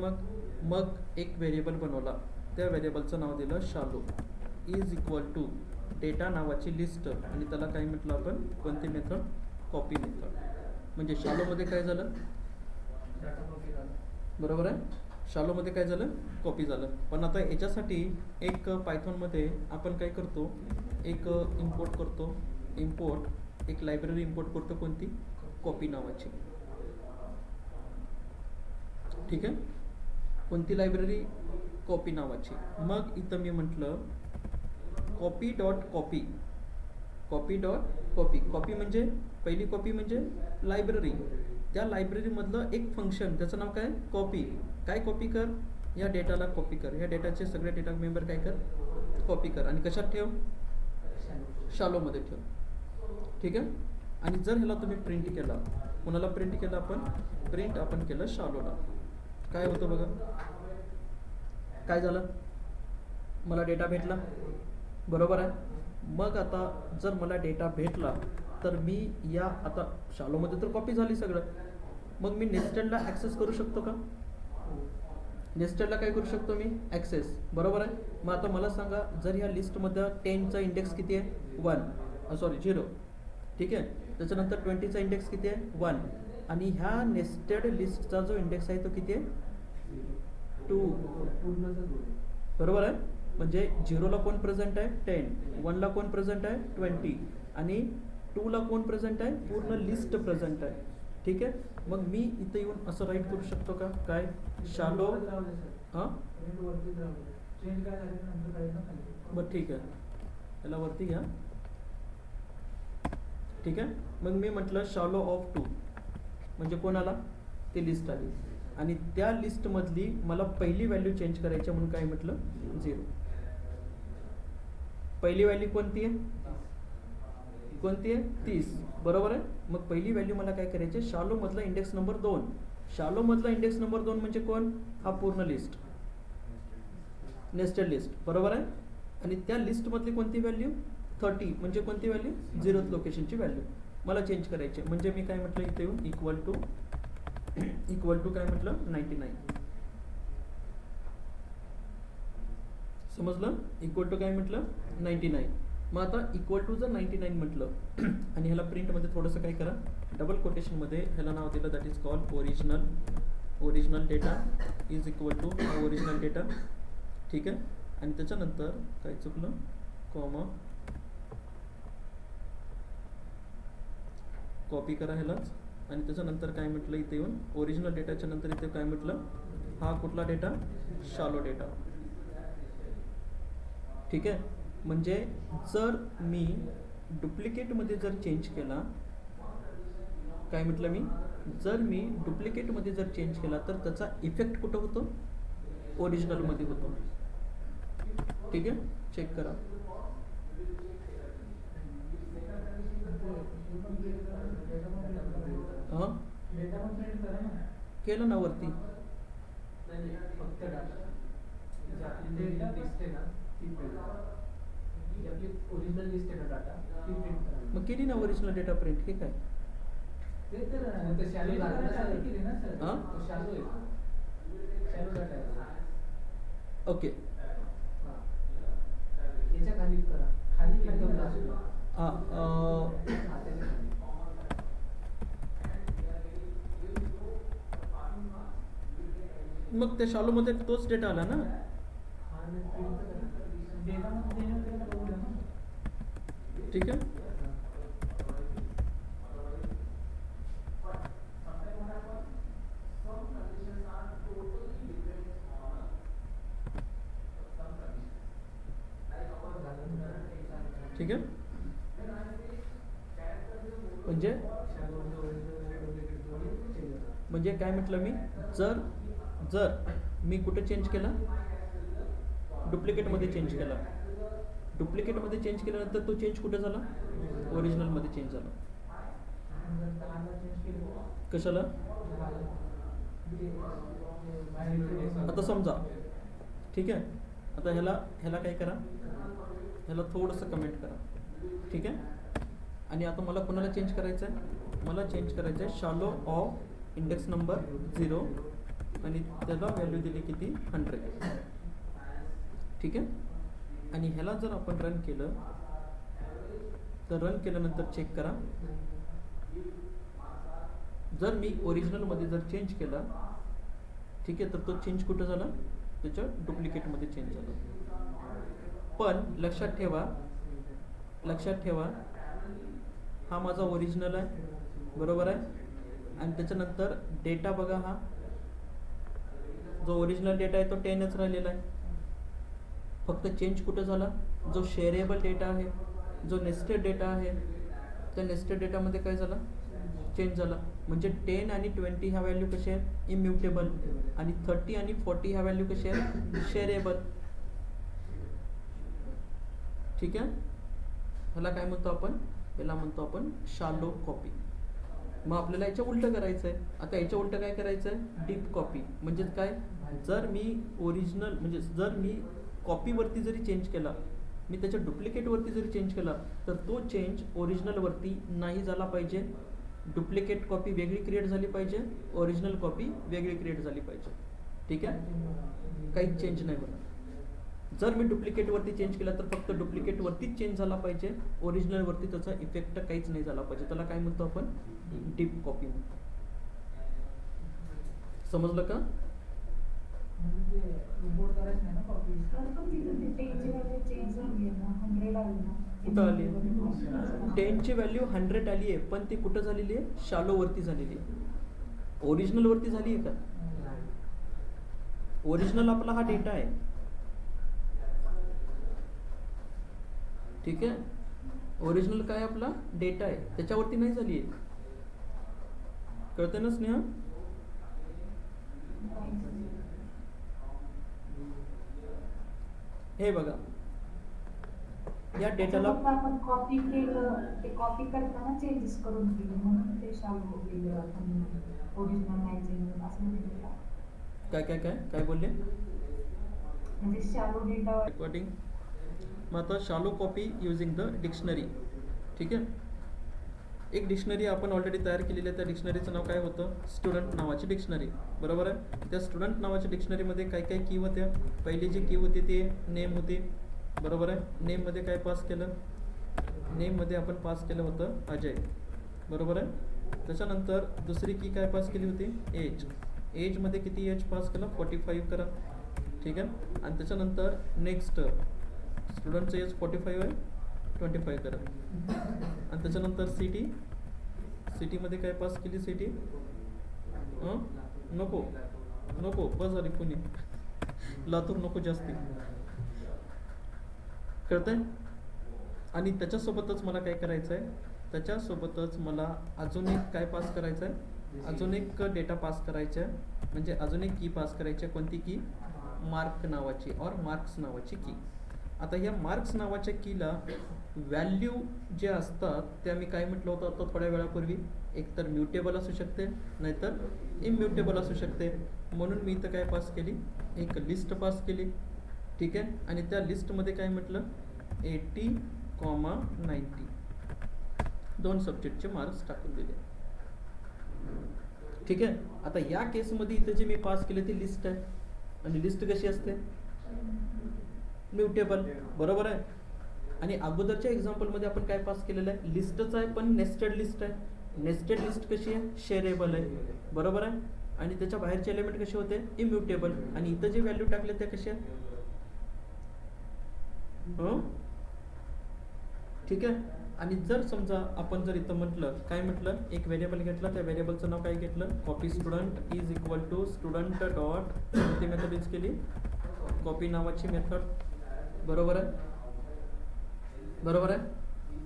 मग एक व्हेरिएबल बनवला, त्या व्हेरिएबलचं नाव दिलं shallow is equal to data नावाची लिस्ट, आणि त्याला काय म्हटलं आपण, कोणती मेथड, कॉपी मेथड. म्हणजे शालोमध्ये काय झालं, बरोबर आहे, शालोमध्ये काय झालं, कॉपी झालं. पण आता याच्यासाठी एक पायथॉनमध्ये आपण काय करतो, एक इम्पोर्ट करतो, इम्पोर्ट एक लायब्ररी इम्पोर्ट करतो, कोणती, कॉपी नावाची. ठीक आहे. कोणती लायब्ररी, कॉपी नावाची. मग इथं मी म्हटलं copy dot copy, copy dot copy. Copy म्हणजे पहिली कॉपी म्हणजे लायब्ररी, त्या लायब्ररीमधलं एक फंक्शन, त्याचं नाव काय, कॉपी. काय कॉपी कर, या डेटाला कॉपी कर, या डेटाचे सगळे डेटा मेंबर काय कर, कॉपी कर, आणि कशात ठेव, शालोमध्ये ठेव. ठीक आहे. आणि जर ह्याला तुम्ही प्रिंट केला, कुणाला प्रिंट केलं आपण, प्रिंट आपण केलं शालोला, काय होतं बघा, काय झालं, मला डेटा भेटला, बरोबर आहे. मग आता जर मला डेटा भेटला तर मी या, आता शालोमध्ये तर कॉपी झाली सगळं, मग मी नेस्टेडला ॲक्सेस करू शकतो का, नेस्टेडला काय करू शकतो मी, ॲक्सेस, बरोबर आहे. मग आता मला सांगा, जर ह्या लिस्टमध्ये 10चा इंडेक्स किती आहे, 0. ठीक आहे. त्याच्यानंतर 20चा इंडेक्स किती आहे, 1, आणि ह्या नेस्टेड लिस्टचा जो इंडेक्स आहे तो किती आहे, 2, बरोबर आहे. म्हणजे 0ला कोण प्रेझेंट आहे, 10, 1ला कोण प्रेझेंट आहे, 20, आणि 2ला कोण प्रेझेंट आहे, पूर्ण लिस्ट प्रेझेंट आहे. ठीक आहे. मग मी इथे येऊन असं राईट करू शकतो का, काय, शालो, हां, बरं ठीक आहे, याला वरती घ्या. ठीक आहे. मग मी म्हटलं शालो ऑफ 2, म्हणजे कोणाला, ती लिस्ट आली, आणि त्या लिस्टमधली मला पहिली व्हॅल्यू चेंज करायची म्हणून काय म्हटलं, 0. पहिली व्हॅल्यू कोणती आहे, कोणती आहे, 30, बरोबर आहे. मग पहिली व्हॅल्यू मला काय करायची, शालो मधला इंडेक्स नंबर 2. शालो मधला इंडेक्स नंबर 2 म्हणजे कोण, हा पूर्ण लिस्ट, नेस्टेड लिस्ट, बरोबर आहे. आणि त्या लिस्टमधली कोणती व्हॅल्यू, 30, म्हणजे कोणती व्हॅल्यू, 0th लोकेशनची व्हॅल्यू मला चेंज करायची. म्हणजे मी काय म्हटलं इथे येऊन इक्वल टू काय म्हटलं, 99. समजलं, इक्वल टू काय म्हटलं, 99. मग आता इक्वल टू जर 99 म्हटलं आणि ह्याला प्रिंटमध्ये थोडंसं काय करा, डबल कोटेशनमध्ये ह्याला नाव दिलं, that is called original data is equal to original data. ठीक आहे. आणि त्याच्यानंतर काय चुकलं, कॉमा, कॉपी करा ह्यालाच, आणि त्याच्यानंतर काय म्हटलं इथे येऊन ओरिजिनल डेटाच्या नंतर इथे काय म्हटलं, हा कुठला डेटा, शालो डेटा. ठीक आहे. म्हणजे जर मी डुप्लिकेटमध्ये जर चेंज केला, काय म्हटलं मी, जर मी डुप्लिकेटमध्ये जर चेंज केला तर त्याचा इफेक्ट कुठं होतो, ओरिजिनलमध्ये होतो. ठीक आहे. चेक करा. हां, केलं ना वरती, फक्त ओरिजिनल लिस्ट आहे ना डाटा, ती प्रिंट करा. मग केली ना ओरिजिनल डेटा प्रिंट, हे काय, ते तर शालो केली ना सर, हां, शालो डाटा आहे. ओके. याच्या खाली करा, खाली एकदम लास्टला, हां, मग त्या शालोमध्ये तोच डेटा आला ना, ठीक आहे. ठीक आहे. म्हणजे म्हणजे काय म्हटलं मी, जर मी कुठे चेंज केला, डुप्लिकेटमध्ये चेंज केला, डुप्लिकेटमध्ये चेंज केल्यानंतर तो चेंज कुठे झाला, ओरिजिनलमध्ये चेंज झाला. कशाला, आता समजा, ठीक आहे, आता ह्याला काय करा, ह्याला थोडंसं कमेंट करा, ठीक आहे. आणि आता मला कोणाला चेंज करायचं आहे, मला चेंज करायचं आहे शालो ऑफ इंडेक्स नंबर 0 आणि त्याला व्हॅल्यू दिली किती, 100, ठीक आहे. आणि ह्याला जर आपण रन केलं तर रन केल्यानंतर चेक करा, जर मी ओरिजिनलमध्ये जर चेंज केला, ठीक आहे, तर तो चेंज कुठं झाला, त्याच्या डुप्लिकेटमध्ये चेंज झाला. पण लक्षात ठेवा हा माझा ओरिजिनल आहे, बरोबर आहे. आणि त्याच्यानंतर डेटा बघा, हा जो ओरिजिनल डेटा आहे तो 10च राहिलेला आहे. फक्त चेंज कुठं झाला, जो शेअरेबल डेटा आहे, जो नेस्टेड डेटा आहे, त्या नेस्टेड डेटामध्ये काय झाला, चेंज झाला. म्हणजे 10 आणि 20 ह्या व्हॅल्यू कशा आहेत, इम्युटेबल, आणि 30 आणि 40 ह्या व्हॅल्यू कशा आहेत, शेअरेबल, ठीक आहे. ह्याला काय म्हणतो आपण, याला म्हणतो आपण शालो कॉपी. मग आपल्याला याच्या उलटं करायचं आहे. आता याच्या उलटं काय करायचं आहे, डीप कॉपी. म्हणजेच काय, जर मी ओरिजिनल म्हणजे जर मी कॉपीवरती जरी चेंज केला, मी त्याच्या डुप्लिकेटवरती जरी चेंज केला, तर तो चेंज ओरिजिनलवरती नाही झाला पाहिजे. डुप्लिकेट कॉपी वेगळी क्रिएट झाली पाहिजे, ओरिजिनल कॉपी वेगळी क्रिएट झाली पाहिजे, ठीक आहे. काहीच चेंज नाही होणार. जर मी डुप्लिकेटवरती चेंज केला तर फक्त डुप्लिकेटवरतीच चेंज झाला पाहिजे, ओरिजिनलवरती त्याचा इफेक्ट काहीच नाही झाला पाहिजे. त्याला काय म्हणतो आपण, डीप कॉपी म्हणतो. समजलं का? कुठं आली, 10ची व्हॅल्यू 100 आली आहे, पण ती कुठं झालेली आहे, शालो वरती झालेली आहे. ओरिजिनल वरती झाली आहे का? ओरिजिनल आपला हा डेटा आहे, ठीक आहे. ओरिजिनल काय आपला डेटा आहे, त्याच्यावरती नाही झाली आहे. कळतं ना स्नेहा? हे बघा, या डेटाला आपण कॉपी केलं, ते कॉपी करताना चेंजेस करून केले म्हणून ते शालो केलं, आपण ओरिजिनल नाही चेंज असं म्हणतो का? काय बोलले, म्हणजे शालो डेटा रेकॉर्डिंग. मग आता shallow copy using the dictionary, ठीक आहे. एक डिक्शनरी आपण ऑलरेडी तयार केलेली आहे. त्या डिक्शनरीचं नाव काय होतं, स्टुडंट नावाची डिक्शनरी, बरोबर आहे. त्या स्टुडंट नावाच्या डिक्शनरीमध्ये काय काय की होत्या. पहिली जी की होती ती नेम होती, बरोबर आहे. नेममध्ये काय पास केलं, नेममध्ये आपण पास केलं होतं अजय, बरोबर आहे. त्याच्यानंतर दुसरी की काय पास केली होती, एज. एजमध्ये किती एज पास केलं, 45 करा, ठीक आहे. आणि त्याच्यानंतर नेक्स्ट स्टुडंटचं एज 45 आहे, 25 करा. आणि त्याच्यानंतर सिटी, सिटीमध्ये काय पास केली, सिटी नको बस झाली, पुणे, लातूर नको जास्ती, कळतंय. आणि त्याच्यासोबतच मला काय करायचं आहे, त्याच्यासोबतच मला अजून एक काय पास करायचं आहे, अजून एक डेटा पास करायचा आहे. म्हणजे अजून एक की पास करायची आहे. कोणती की, मार्क नावाची और मार्क्स नावाची की. आता ह्या मार्क्स नावाच्या कीला व्हॅल्यू जे असतात त्या मी काय म्हटलं होतं आता थोड्या वेळापूर्वी, एकतर म्युटेबल असू शकते नाहीतर इम्युटेबल असू शकते. म्हणून मी इथं काय पास केली, एक लिस्ट पास केली, ठीक आहे. आणि त्या लिस्टमध्ये काय म्हटलं, 80,90 दोन सब्जेक्टचे मार्क्स टाकून दिले, ठीक आहे. आता या केसमध्ये इथं जे मी पास केले ती लिस्ट आहे, आणि लिस्ट कशी असते, म्युटेबल, बरोबर आहे. आणि अगोदरच्या एक्झाम्पलमध्ये आपण काय पास केलेलं आहे, लिस्टच आहे पण नेस्टेड लिस्ट आहे. नेस्टेड लिस्ट कशी आहे, शेअरेबल आहे, बरोबर आहे. आणि त्याच्या बाहेरचे एलिमेंट कसे होते, इम्युटेबल. आणि इथं जे व्हॅल्यू टाकले त्या कशा, ठीक आहे. आणि जर समजा आपण जर इथं म्हटलं, काय म्हटलं, एक व्हेरिएबल घेतलं, त्या व्हेरिएबलचं नाव काय घेतलं, copy student is equal to student dot, ती मेथड यूज केली, कॉपी नावाची मेथड, बरोबर आहे. बरोबर आहे.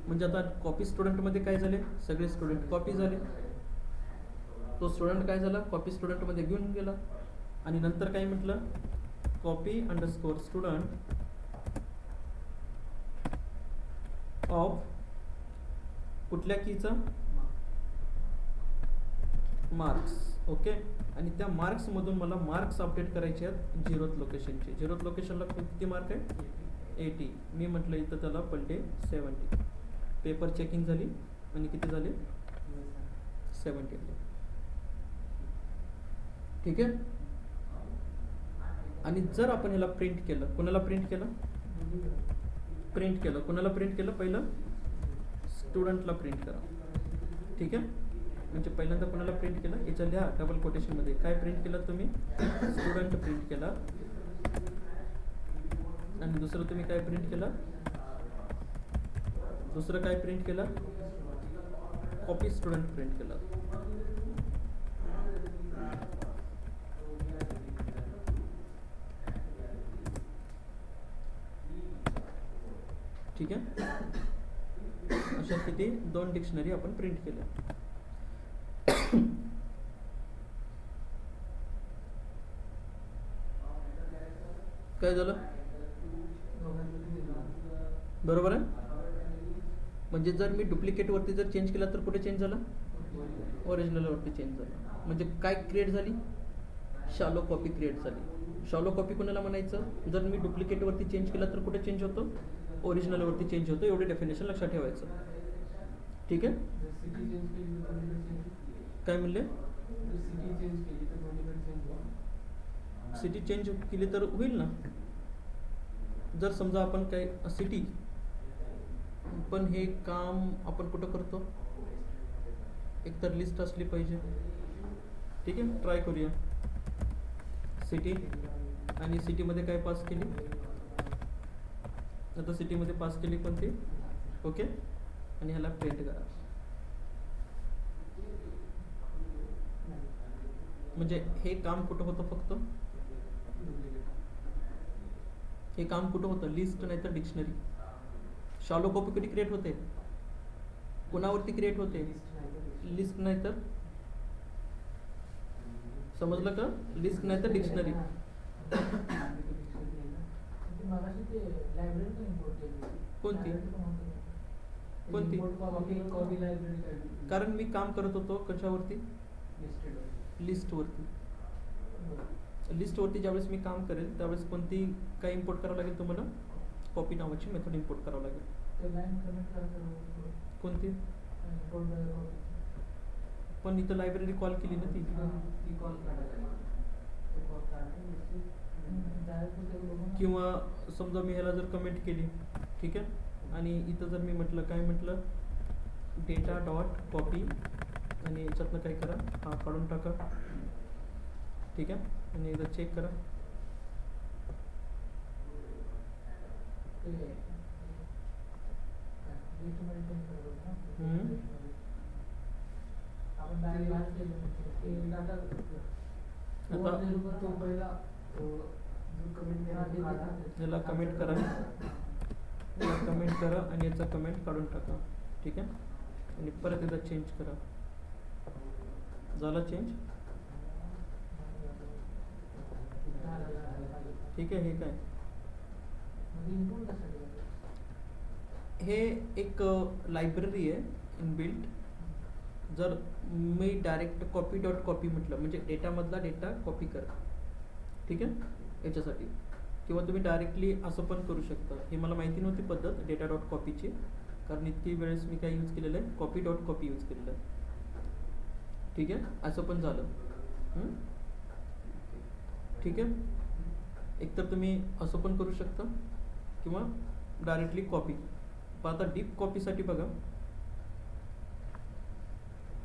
म्हणजे आता कॉपी स्टुडंटमध्ये काय झाले, सगळे स्टुडंट कॉपी झाले. तो स्टुडंट काय झाला, कॉपी स्टुडंटमध्ये घेऊन गेला. आणि नंतर काय म्हटलं, कॉपी अंडरस्कोर स्टुडंट ऑफ कुठल्या कीचा, मार्क्स. ओके. आणि त्या मार्क्समधून मला मार्क्स अपडेट करायचे आहेत झिरोथ लोकेशनचे. झिरोथ लोकेशनला किती मार्क आहे, 80. मी म्हटलं इथं त्याला पडले 70. पेपर चेकिंग झाली आणि किती झाले, 70. ठीक आहे. आणि जर आपण ह्याला प्रिंट केलं, कोणाला प्रिंट केलं, कोणाला प्रिंट केलं, पहिलं स्टुडंटला प्रिंट करा. ठीक आहे. म्हणजे पहिल्यांदा कोणाला प्रिंट केलं, याच्या लिहा डबल कोटेशनमध्ये. काय प्रिंट केलं तुम्ही, स्टुडंट प्रिंट केला. आणि दुसरं तुम्ही काय प्रिंट केलं, दुसरं काय प्रिंट केलं, कॉपी स्टुडंट प्रिंट केला. ठीक आहे. अशा किती 2 डिक्शनरी आपण प्रिंट केल्या. काय झालं, बरोबर आहे. म्हणजे जर मी डुप्लिकेट वरती जर चेंज केला तर कुठे चेंज झाला, ओरिजिनल वरती चेंज झाला. म्हणजे काय क्रिएट झाली, शॅलो कॉपी क्रिएट झाली. शॅलो कॉपी कोणाला म्हणायचं, जर मी डुप्लिकेट वरती चेंज केला तर कुठे चेंज होतो, ओरिजिनल वरती चेंज होतो. एवढे डेफिनेशन लक्षात ठेवायचं. ठीक आहे. काय म्हणले, सिटी चेंज केली तर होईल ना. जर समजा आपण काय सिटी, पण हे काम आपण कुठं करतो, एकतर लिस्ट असली पाहिजे. ठीक आहे. ट्राय करूया. सिटी, आणि सिटीमध्ये काय पास केली, आता सिटीमध्ये पास केली कोणती, ओके. आणि ह्याला प्रिंट करा. म्हणजे हे काम कुठं होतं, फक्त हे काम कुठं होतं, लिस्ट नाही तर डिक्शनरी. शॅलो कॉपी कधी क्रिएट होते, कोणावरती क्रिएट होते, लिस्ट नाही तर, समजलं का, लिस्ट नाही तर डिक्शनरी. कोणती कोणती, कारण मी काम करत होतो कशावरती, लिस्टवरती. लिस्टवरती ज्यावेळेस मी काम करेल त्यावेळेस कोणती काय इम्पोर्ट करावं लागेल तुम्हाला, कॉपी नावाची मेथड इम्पोर्ट करावं लागेल. कोणती, पण इथं लायब्ररी कॉल केली ना ती. किंवा समजा मी ह्याला जर कमेंट केली, ठीक आहे. आणि इथं जर मी म्हटलं, काय म्हटलं, डेटा डॉट कॉपी, आणि याच्यातनं काय करा, हा काढून टाका. ठीक आहे. आणि एकदा चेक करा. याला कमेंट करा, याला कमेंट करा आणि याचा कमेंट काढून टाका. ठीक आहे. आणि परत एकदा चेंज करा. झाला चेंज. ठीक आहे. हे काय, हे एक लायब्ररी आहे इनबिल्ट. जर मी डायरेक्ट कॉपी डॉट कॉपी म्हटलं म्हणजे डेटामधला डेटा कॉपी करा. ठीक आहे. याच्यासाठी, किंवा तुम्ही डायरेक्टली असं पण करू शकता. हे मला माहिती नव्हती पद्धत डेटा डॉट कॉपीची, कारण इतकी वेळेस मी काय यूज केलेलं आहे, कॉपी डॉट कॉपी यूज केलेलं आहे. ठीक आहे. असं पण झालं. ठीक आहे. एकतर तुम्ही असं पण करू शकता किंवा डायरेक्टली कॉपी. पण आता डीप कॉपीसाठी बघा,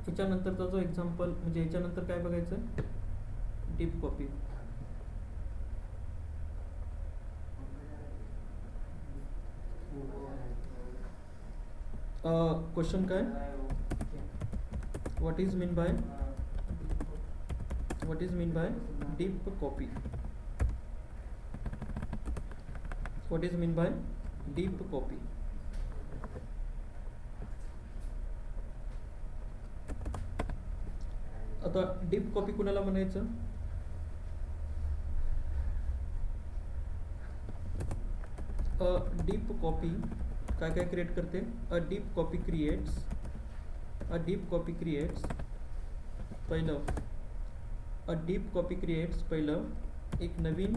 ह्याच्यानंतरचा जो एक्झाम्पल, म्हणजे ह्याच्यानंतर काय बघायचं, डीप कॉपी. क्वेश्चन काय, what is mean bye deep copy. What is mean by deep copy? आता डीप कॉपी कुणाला म्हणायचं? डीप कॉपी काय काय क्रिएट करते? अ डीप कॉपी क्रिएट्स पहिलं एक नवीन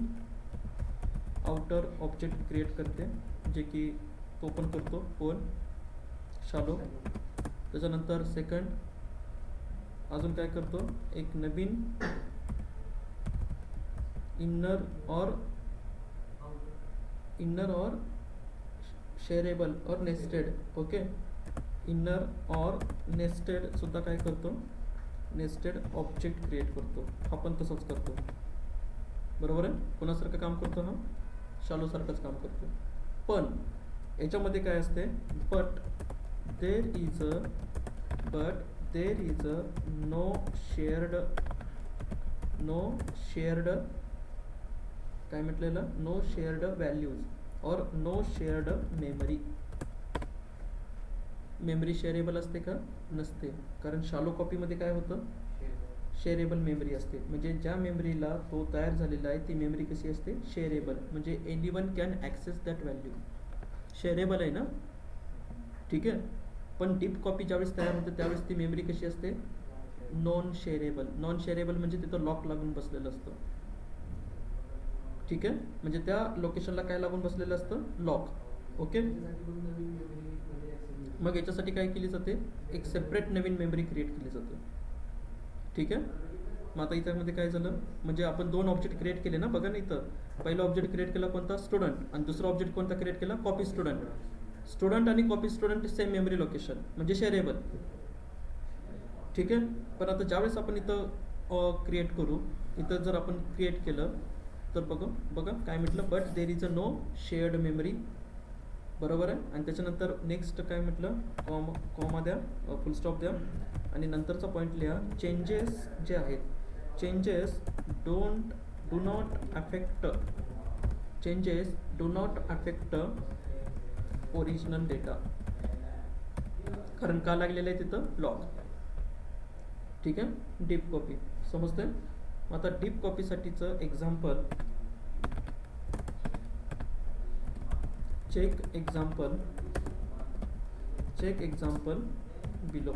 आउटर ऑब्जेक्ट क्रिएट करते, जे की तो पण करतो कोण? शालो. त्याच्यानंतर सेकंड अजून काय करतो? एक नवीन इनर और शेअरेबल और नेस्टेड. ओके, इनर और नेस्टेड सुद्धा काय करतो? नेस्टेड ऑब्जेक्ट क्रिएट करतो. हा पण तसंच करतो. बरोबर आहे? कोणासारखं काम करतो? हा शालो सारखंच काम करतो. पण याच्यामध्ये काय असते? But there is a no shared काय म्हटलेलं? नो शेअर्ड व्हॅल्यूज और नो शेअर्ड मेमरी शेअरेबल असते का? नसते. कारण शालो कॉपीमध्ये काय होतं? शेअरेबल मेमरी असते. म्हणजे ज्या मेमरीला तो तयार झालेला आहे ती मेमरी कशी असते? शेअरेबल. म्हणजे anyone can access that value. Shareable आहे ना, ठीक आहे. पण डीप कॉपी ज्यावेळेस तयार होते त्यावेळेस ती मेमरी कशी असते? नॉन शेअरेबल म्हणजे तिथं लॉक लागून बसलेलं असतं. ठीक आहे, म्हणजे त्या लोकेशनला काय लागून बसलेलं असतं? लॉक. ओके, मग याच्यासाठी काय केली जाते? एक सेपरेट नवीन मेमरी क्रिएट केली जाते. ठीक आहे. मग आता इथं काय झालं? म्हणजे आपण दोन ऑब्जेक्ट क्रिएट केले ना. बघा ना, इथं पहिला ऑब्जेक्ट क्रिएट केला कोणता? स्टुडंट. आणि दुसरा ऑब्जेक्ट कोणता क्रिएट केला? कॉपी स्टुडंट आणि copy student same memory location म्हणजे शेअरेबल. ठीक आहे. पण आता ज्यावेळेस आपण इथं क्रिएट करू, इथं जर आपण क्रिएट केलं तर बघा काय म्हटलं? But there is a no shared memory. बरोबर आहे. आणि त्याच्यानंतर नेक्स्ट काय म्हटलं? कॉमा द्या, फुल स्टॉप द्या आणि नंतरचा पॉईंट लिहा. चेंजेस जे आहेत, changes do not affect original data. कारण का लागलेलं आहे तिथं? लॉक. ठीक आहे. डीप कॉपी समजतंय? आता डीप कॉपीसाठीचं एक्झाम्पल, चेक एक्झाम्पल बिलो.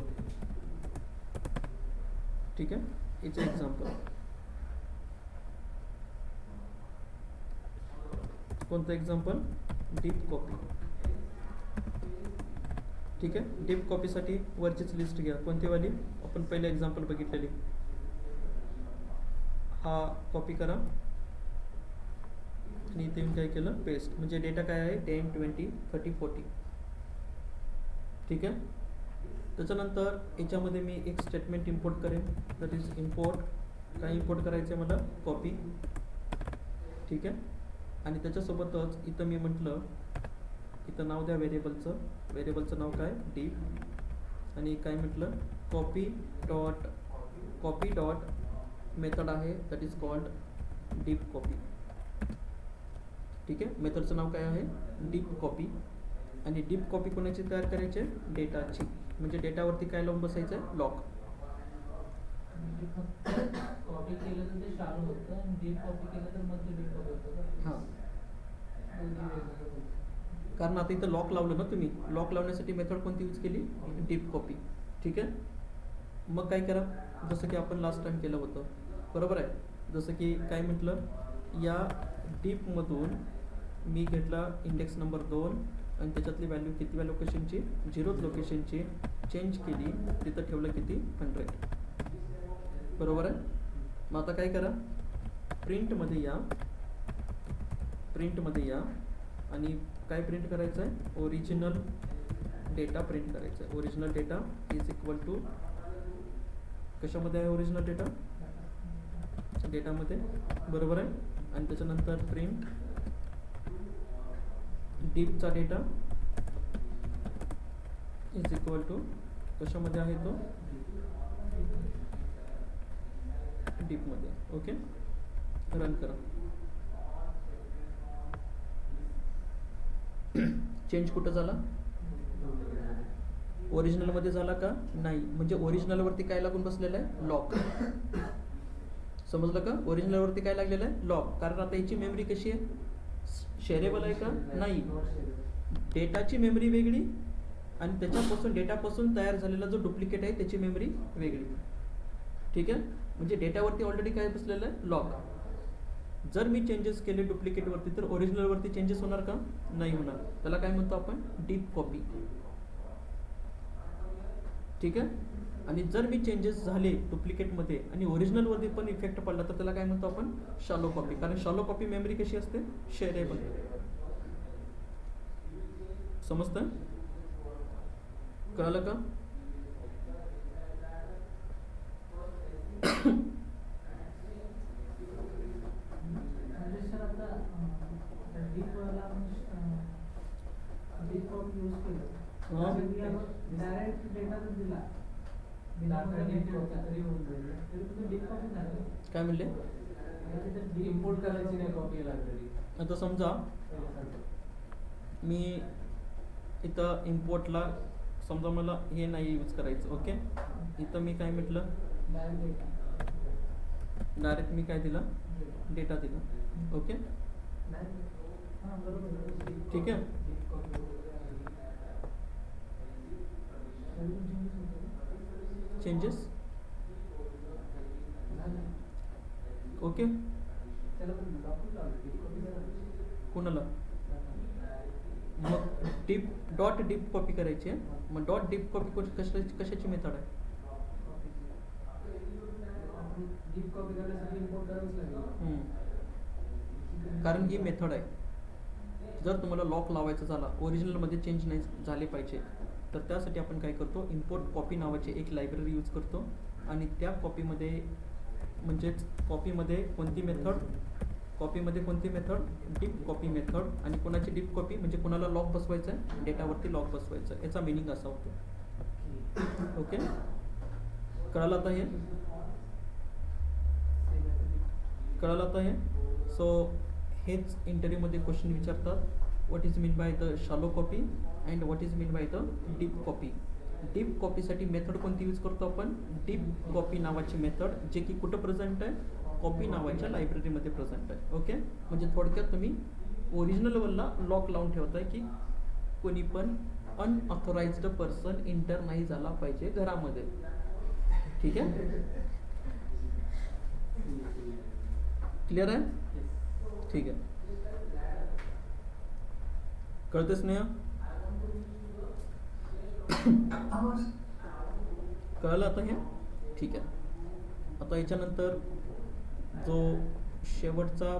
ठीक आहे. याचं एक्झाम्पल कोणतं? Example deep copy. ठीक आहे. डीप कॉपीसाठी वरचीच लिस्ट घ्या. कोणती वाली? आपण पहिले एक्झाम्पल बघितलेली. हा कॉपी करा आणि इथे काय केलं? पेस्ट. म्हणजे डेटा काय आहे? 10, 20, 30, 40. ठीक आहे. त्याच्यानंतर याच्यामध्ये मी एक स्टेटमेंट इम्पोर्ट करेन, दॅट इज इम्पोर्ट. काय इम्पोर्ट करायचं आहे मला? कॉपी. ठीक आहे. आणि त्याच्यासोबतच इथं मी म्हटलं, इथं नाव द्या व्हेरिएबलचं नाव काय? डीप. आणि काय म्हटलं? कॉपी डॉट मेथड आहे, that is called deep copy. ठीक आहे. मेथडचं नाव काय आहे? Deep copy. आणि डीप कॉपी कोणाची तयार करायची? डेटाची. म्हणजे डेटावरती काय लावून बसायचं आहे? लॉक. कॉपी केलं तर ते शालो होतं आणि डीप कॉपी केलं तर मग ते डीप कॉपी होतं. हां, कारण आता इथं लॉक लावलं ना तुम्ही. लॉक लावण्यासाठी मेथड कोणती यूज केली? Deep copy. ठीक आहे. मग काय करा? जसं की आपण लास्ट टाइम केलं होतं. बरोबर आहे. जसं की काय म्हटलं? या डीपमधून मी घेतला इंडेक्स नंबर 2 आणि त्याच्यातली व्हॅल्यू किती लोकेशनची? 0th लोकेशनची चेंज केली. तिथं ठेवलं किती? 100. बरोबर आहे. मग आता काय करा? प्रिंटमध्ये या आणि काय प्रिंट करायचं आहे? ओरिजिनल डेटा प्रिंट करायचं आहे. Original data is equal to कशामध्ये आहे? ओरिजिनल डेटामध्ये. बरोबर आहे. आणि त्याच्यानंतर प्रिंट डीपचा डेटा इज इक्वल टू कशामध्ये आहे? तो डीपमध्ये. ओके, रन करा. चेंज कुठं झाला? ओरिजिनलमध्ये झाला का नाही, म्हणजे ओरिजिनलवरती काय लागून बसलेलं आहे, लॉक. समजलं का, ओरिजिनलवरती काय लागलेलं आहे, लॉक. कारण आता याची मेमरी कशी आहे, शेअरेबल आहे का नाही, डेटाची मेमरी वेगळी आणि त्याच्यापासून डेटापासून तयार झालेला जो डुप्लिकेट आहे त्याची मेमरी वेगळी. ठीक आहे, म्हणजे डेटावरती ऑलरेडी काय बसलेलं आहे, लॉक. जर मी चेंजेस केले डुप्लिकेटवरती तर ओरिजिनलवरती चेंजेस होणार का, नाही होणार. त्याला काय म्हणतो आपण, डीप कॉपी. ठीक आहे, आणि जर मी चेंजेस झाले डुप्लिकेटमध्ये आणि ओरिजिनलवरती पण इफेक्ट पडला तर त्याला काय म्हणतो आपण, शॅलो कॉपी. कारण शॅलो कॉपी मेमरी कशी असते, शेअरेबल. समजतं, कळलं का. काय म्हणले, इम्पोर्ट करायची नाही कॉपी लायब्ररी. आता समजा मी इथं इम्पोर्टला समजा मला हे नाही यूज करायचं. ओके, इथं मी काय म्हटलं, डायरेक्ट मी काय दिला, डेटा दिला. ओके, ठीक आहे. चेंजेस ओके, कोणाला, मग डीप डॉट डीप कॉपी करायची आहे. मग डॉट डीप कॉपी कशाची मेथड आहे, डीप कॉपी करण्यासाठी इम्पोर्ट करावंच लागेल. कारण ही मेथड आहे. जर तुम्हाला लॉक लावायचा झाला, ओरिजिनलमध्ये चेंज नाही झाले पाहिजे, तर त्यासाठी आपण काय करतो, इम्पोर्ट कॉपी नावाची एक लायब्ररी यूज करतो. आणि त्या कॉपीमध्ये म्हणजेच कॉपीमध्ये कोणती मेथड, डीप कॉपी मेथड. आणि कोणाची डीप कॉपी म्हणजे कोणाला लॉक बसवायचं आहे, डेटावरती लॉक बसवायचं आहे, याचा मिनिंग असा होतो. ओके, कळालं आता हे, कळालं आता हे. सो हेच इंटरव्ह्यूमध्ये क्वेश्चन विचारतात, what is mean by the shallow copy and what is mean by the deep copy. Deep कॉपीसाठी मेथड कोणती यूज करतो आपण, डीप कॉपी नावाची मेथड, जे की कुठं प्रेझेंट आहे, कॉपी नावाच्या लायब्ररीमध्ये प्रेझेंट आहे. ओके, म्हणजे थोडक्यात तुम्ही ओरिजिनलवरला लॉक लावून ठेवताय की कोणी पण अनऑथोराइज्ड पर्सन एंटर नाही झाला पाहिजे घरामध्ये. ठीक आहे, क्लिअर आहे, ठीक आहे. कळतेच नाही, कळलं आता हे, ठीक आहे. आता याच्यानंतर जो शेवटचा